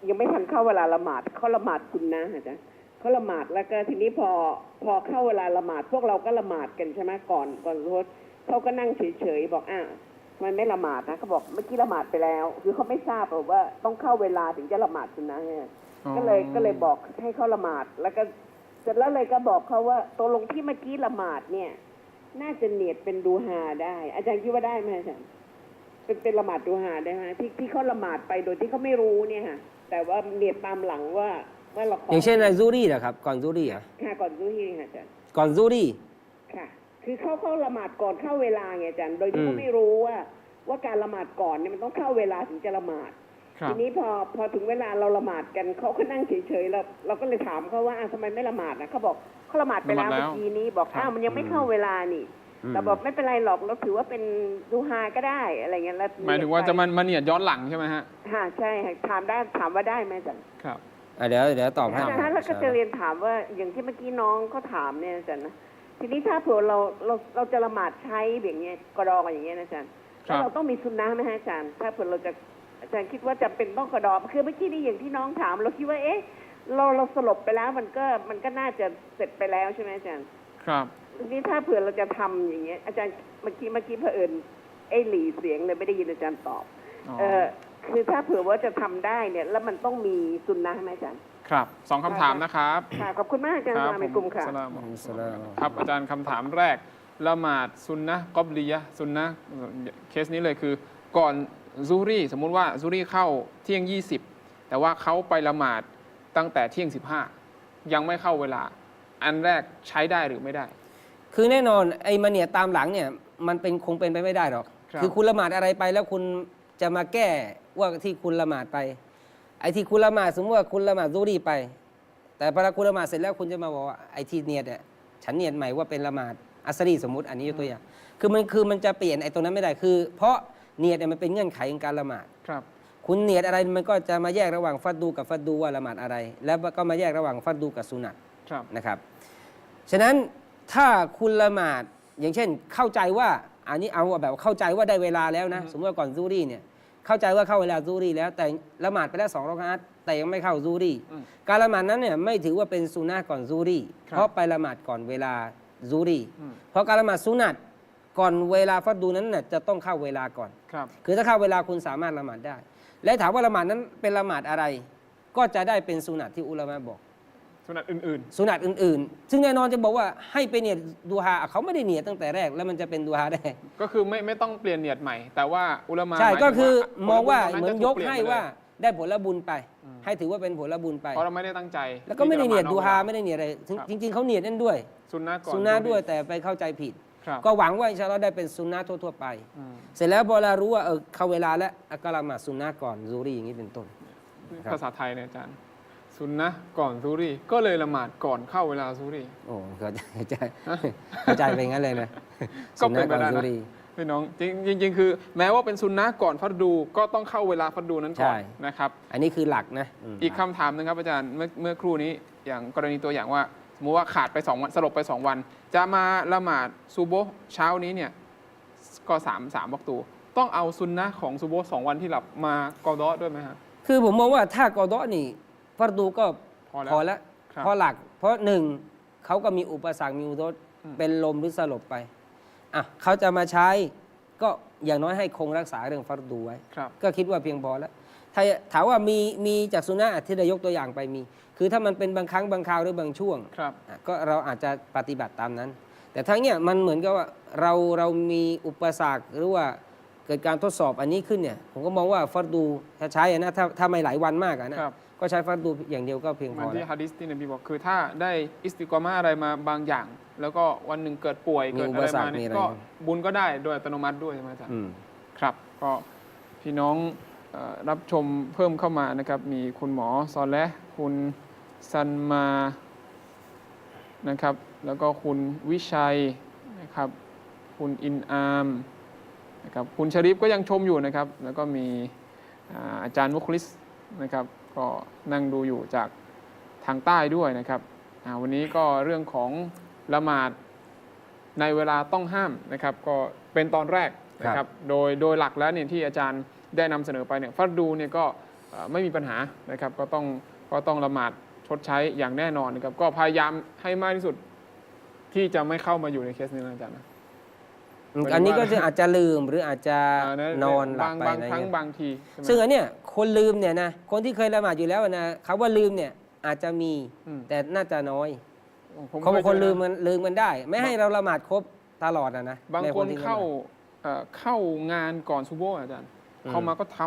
ยังไม่ทันเข้าเวลาละหมาดเขาละหมาดคุณนะอาจารย์เขาละหมาดแล้วก็ทีนี้พอเข้าเวลาละหมาดพวกเราก็ละหมาดกันใช่ไหมก่อนซูโฮดเขาก็นั่งเฉยๆบอกมันไม่ละหมาดนะเขาบอกเมื่อกี้ละหมาดไปแล้วคือเขาไม่ทราบว่าต้องเข้าเวลาถึงจะละหมาดคุณนะก็เลยบอกให้เขาละหมาดแล้วก็เสร็จแล้วเลยก็บอกเขาว่าตกลงที่เมื่อกี้ละหมาดเนี่ยน่าจะเนียดเป็นดูฮาได้อาจารย์คิดว่าได้ไหมอาจารย์เป็นละหมาดดูฮาได้ไหมที่เขาละหมาดไปโดยที่เขาไม่รู้เนี่ยค่ะแต่ว่าเนียดตามหลังว่าเราขออย่างเช่นในซูรีนะครับก่อนซูรีค่ะก่อนซูรีค่ะอาจารย์ก่อนซูรีค่ะคือเขาละหมาดก่อนเข้าเวลาไงอาจารย์โดยที่เขาไม่รู้ว่าการละหมาดก่อนเนี่ยมันต้องเข้าเวลาถึงจะละหมาดทีนี้พอถึงเวลาเราละหมาดกันเขาก็นั่งเฉยๆเราก็เลยถามเขาว่าทำไมไม่ละหมาดนะเขาบอกเขาละหมาดไปแล้วเมื่อกี้นี้บอกมันยังไม่เข้าเวลานี่แต่บอกไม่เป็นไรหรอกเราถือว่าเป็นดูฮาก็ได้อะไรเงี้ยแล้วหมายถึงว่าจะมาเนียดย้อนหลังใช่ไหมฮะใช่ถามว่าได้ไหมจ๊ะครับเดี๋ยวตอบให้แล้วก็จะเรียนถามว่าอย่างที่เมื่อกี้น้องเขาถามเนี่ยจ๊ะนะ ทีนี้ถ้าเผื่อเราจะละหมาดใช้อย่างเงี้ยกอดอกันอย่างเงี้ยนะอาจารย์แล้วเราต้องมีซุนนะห์ไหมฮะอาจารย์ถ้าเผื่ออาจารย์คิดว่าจำเป็นต้องกอดอคือเมื่อกี้นี้อย่างที่น้องถามเราคิดว่าเราสลบไปแล้วมันก็น่าจะเสร็จไปแล้วใช่ไหมอาจารย์ครับทีนี้ถ้าเผื่อเราจะทำอย่างเงี้ยอาจารย์เมื่อกี้เผอิญหลีเสียงเลยไม่ได้ยินอาจารย์ตอบคือถ้าเผื่อว่าจะทำได้เนี่ยแล้วมันต้องมีซุนนะห์ไหมอาจารย์ครับ2 คำถามนะครับค่ะขอบคุณมากอาจารย์สลามกุมค่ะครับอาจารย์คำถามแรกละหมาดซุนนะกอบลียะซุนนะเคสนี้เลยคือก่อนซูรีสมมุติว่าซูรีเข้าเที่ยง20แต่ว่าเขาไปละหมาดตั้งแต่เที่ยง15ยังไม่เข้าเวลาอันแรกใช้ได้หรือไม่ได้คือแน่นอนไอ้มาเนี่ยตามหลังเนี่ยมันคงเป็นไปไม่ได้หรอกคือคุณละหมาดอะไรไปแล้วคุณจะมาแก้ว่าที่คุณละหมาดไปไอ้ที่คุณละหมาดสมมติว่าคุณละหมาดซูรีไปแต่พอคุณละหมาดเสร็จแล้วคุณจะมาบอกว่าไอ้ที่เนียดเนี่ยฉันเนียดใหม่ว่าเป็นละหมาดอัสรีสมมุติอันนี้ยกตัวอย่างคือมันจะเปลี่ยนไอ้ตรงนั้นไม่ได้คือเพราะเนียดเนี่ยมันเป็นเงื่อนไขของการละหมาดครับคุณเนียดอะไรมันก็จะมาแยกระหว่างฟัดดูกับฟัดดูว่าละหมาดอะไรแล้วก็มาแยกระหว่างฟัดดูกับสุนัตนะครับฉะนั้นถ้าคุณละหมาดอย่างเช่นเข้าใจว่าอันนี้เอาแบบเข้าใจว่าได้เวลาแล้วนะสมมติว่าก่อนซูรีเนี่ยเข้าใจว่าเข้าเวลาซูรีแล้วแต่ละหมาดไปแล้ว2 รอกอะห์แต่ยังไม่เข้าซูรีการละหมาดนั้นเนี่ยไม่ถือว่าเป็นซุนนะห์ก่อนซูรีเพราะไปละหมาดก่อนเวลาซูรีเพราะการละหมาดซุนัตก่อนเวลาฟัดดูนั้นน่ะจะต้องเข้าเวลาก่อนคือถ้าเข้าเวลาคุณสามารถละหมาดได้และถามว่าละหมาดนั้นเป็นละหมาดอะไรก็จะได้เป็นซุนัตที่อุลามะบอกซุนัตอื่นซุนัตอื่นซึ่งแน่นอนจะบอกว่าให้ไปเนียดดูฮาเขาไม่ได้เนียดตั้งแต่แรกแล้วมันจะเป็นดูฮาได้ก็คือไม่ต้องเปลี่ยนเนียดใหม่แต่ว่าอุลามะใช่ก็คือมองว่าเหมือนยกให้ว่าได้ผลบุญไปให้ถือว่าเป็นผลบุญไปเพราะเราไม่ได้ตั้งใจแล้วก็ไม่ได้เนียดดูฮาไม่ได้เนียดอะไรจริงๆเขาเนียดนั่นด้วยซุนนะก่อนซุนนะด้วยแต่ไปเข้าใจผิดก็หวังว่าอินชาอัลเลาะห์ได้เป็นซุนนะทั่วๆไปเสร็จแล้วพอเรารู้ว่าเข้าเวลาแล้วก็ละหมาดซุนนะก่อนซูรีอย่างนี้เป็นต้นภาษาไทยเนี่ยอาจารย์ซุนนะก่อนซูรีก็เลยละหมาดก่อนเข้าเวลาซูรีโอ้เข้าใจเป็นงั้นเลยนะก็เป็นไปได้นะพี่น้องจริงคือแม้ว่าเป็นซุนนะก่อนฟัดดูก็ต้องเข้าเวลาฟัดดูนั้นก่อนนะครับอันนี้คือหลักนะอีกคำถามนึงครับอาจารย์เมื่อครู่นี้อย่างกรณีตัวอย่างว่าสมมติว่าขาดไป2 วันสลบไป2 วันจะมาละหมาดซูโบเช้านี้เนี่ยก็3 วักตูต้องเอาซุนนะของซูโบ2 วันที่หลับมากอดอด้วยไหมครับคือผมมองว่าถ้ากอดอนี่ฟัดดูก็พอแล้วเพราะหลักเพราะ1เขาก็มีอุปสรรคมีอุทธเป็นลมหรือสลบไปเขาจะมาใช้ก็อย่างน้อยให้คงรักษาเรื่องฟัดดูไว้ก็คิดว่าเพียงพอแล้วถ้าถามว่ามีจากซุนนะห์ที่ได้ยกตัวอย่างไปมีคือถ้ามันเป็นบางครั้งบางคราวหรือบางช่วงก็เราอาจจะปฏิบัติตามนั้นแต่ทั้งเนี้ยมันเหมือนกับว่าเรามีอุปสรรคหรือว่าเกิดการทดสอบอันนี้ขึ้นเนี่ยผมก็มองว่าฟัดดูถ้าใช้นะถ้าไม่หลายวันมากนะก็ใช้ฟัดดูอย่างเดียวก็เพียงพอแล้วที่ฮะดิษที่นบีบอกคือถ้าได้อิสติกอมาอะไรมาบางอย่างแล้วก็วันหนึ่งเกิดป่วยเกิดอะไรมาเนี่ยก็บุญก็ได้โดยอัตโนมัติด้วยใช่ไหมอาจารย์ครับก็พี่น้องรับชมเพิ่มเข้ามานะครับมีคุณหมอซอและคุณซันมานะครับแล้วก็คุณวิชัยนะครับคุณอินอามนะครับคุณชริฟก็ยังชมอยู่นะครับแล้วก็มีอาจารย์มุคลิสนะครับก็นั่งดูอยู่จากทางใต้ด้วยนะครับวันนี้ก็เรื่องของละหมาดในเวลาต้องห้ามนะครับก็เป็นตอนแรกนะครับโดยหลักแล้วเนี่ยที่อาจารย์ได้นำเสนอไปเนี่ยฟัดดูเนี่ยก็ไม่มีปัญหานะครับก็ต้องละหมาดชดใช้อย่างแน่นอนนะครับก็พยายามให้มากที่สุดที่จะไม่เข้ามาอยู่ในเคสนี้นะอาจารย์นะอันนี้ก็อาจจะลืมหรืออาจจะนอนหลับไปบางครั้งบางทีซึ่งอันเนี้ยคนลืมเนี่ยนะคนที่เคยละหมาดอยู่แล้วนะคำว่าลืมเนี่ยอาจจะมีแต่น่าจะน้อยเขาบอกคนลืมมันได้ไม่ให้เราละหมาดครบตลอดนะบางคนเข้างานก่อนซูโบอาจารย์เข้ามาก็ท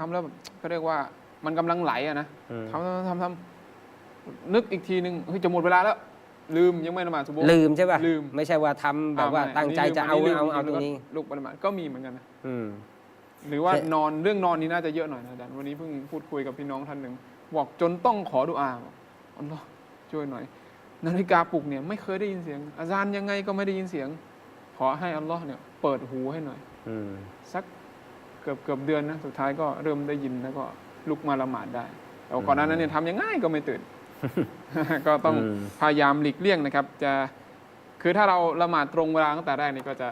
ำแล้วก็เรียกว่ามันกำลังไหลนะทำนึกอีกทีนึงเฮ้ยจะหมดเวลาแล้วลืมยังไม่ละหมาดซุบฮ์ลืมใช่ป่ะลืมไม่ใช่ว่าทำแบบว่าตั้งใจจะเอาตรงนี้ลูกละหมาดก็มีเหมือนกันนะหรือว่านอนเรื่องนอนนี้น่าจะเยอะหน่อยนะอาจารย์วันนี้เพิ่งพูดคุยกับพี่น้องท่านหนึ่งบอกจนต้องขอดุอาอัลลอฮ์ช่วยหน่อยนาฬิกาปลุกเนี่ยไม่เคยได้ยินเสียงอาจารย์ยังไงก็ไม่ได้ยินเสียงขอให้อัลลอฮ์เนี่ยเปิดหูให้หน่อยสักเกือบเดือนนะสุดท้ายก็เริ่มได้ยินแล้วก็ลุกมาละหมาดได้แต่ก่อนหน้านั้นเนี่ยทำยังไงก็ไม่ตื่น ก็ต้องพยายามหลีกเลี่ยงนะครับจะ คือถ้าเราละหมาดตรงเวลาตั้งแต่แรกนี่ก็จะ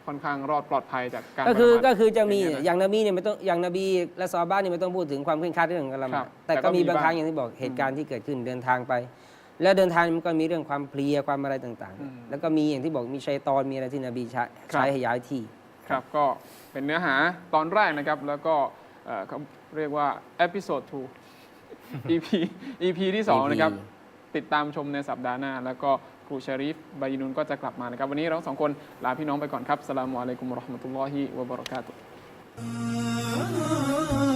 ค่อนข้างรอดปลอดภัยจากการ ก็คือจะมี อย่าง อย่างนบีเนี่ยไม่ต้องอย่างนบีและซอฮาบะห์นี่ไม่ต้องพูดถึงความเคร่งครัดเรื่องการละห ครั มาด บ แต่ แต่ก็ ก็มี มี บางครั้ง บ้าง อย่างที่บอกเหตุการณ์ที่เกิดขึ้นเดินทางไป แล้วเดินทางมันก็มีเรื่องความเพลียความอะไรต่าง อืม ๆ แล้วก็มีอย่างที่บอกมีชัยฏอนมีอะไรที่นบีใช้ให้ย้ายที่ ครับก็เป็นเนื้อหาตอนแรกนะครับ แล้วก็เขาเรียกว่าเอพิโซด2 EP ที่ 2 นะครับ ติดตามชมในสัปดาห์หน้า แล้วก็ครูชาริฟบายินุนก็จะกลับมานะครับ วันนี้เราสองคนลาพี่น้องไปก่อนครับสลามุอะลัยกุมวะเราะห์มะตุลลอฮิวะบะเราะกาตุฮ์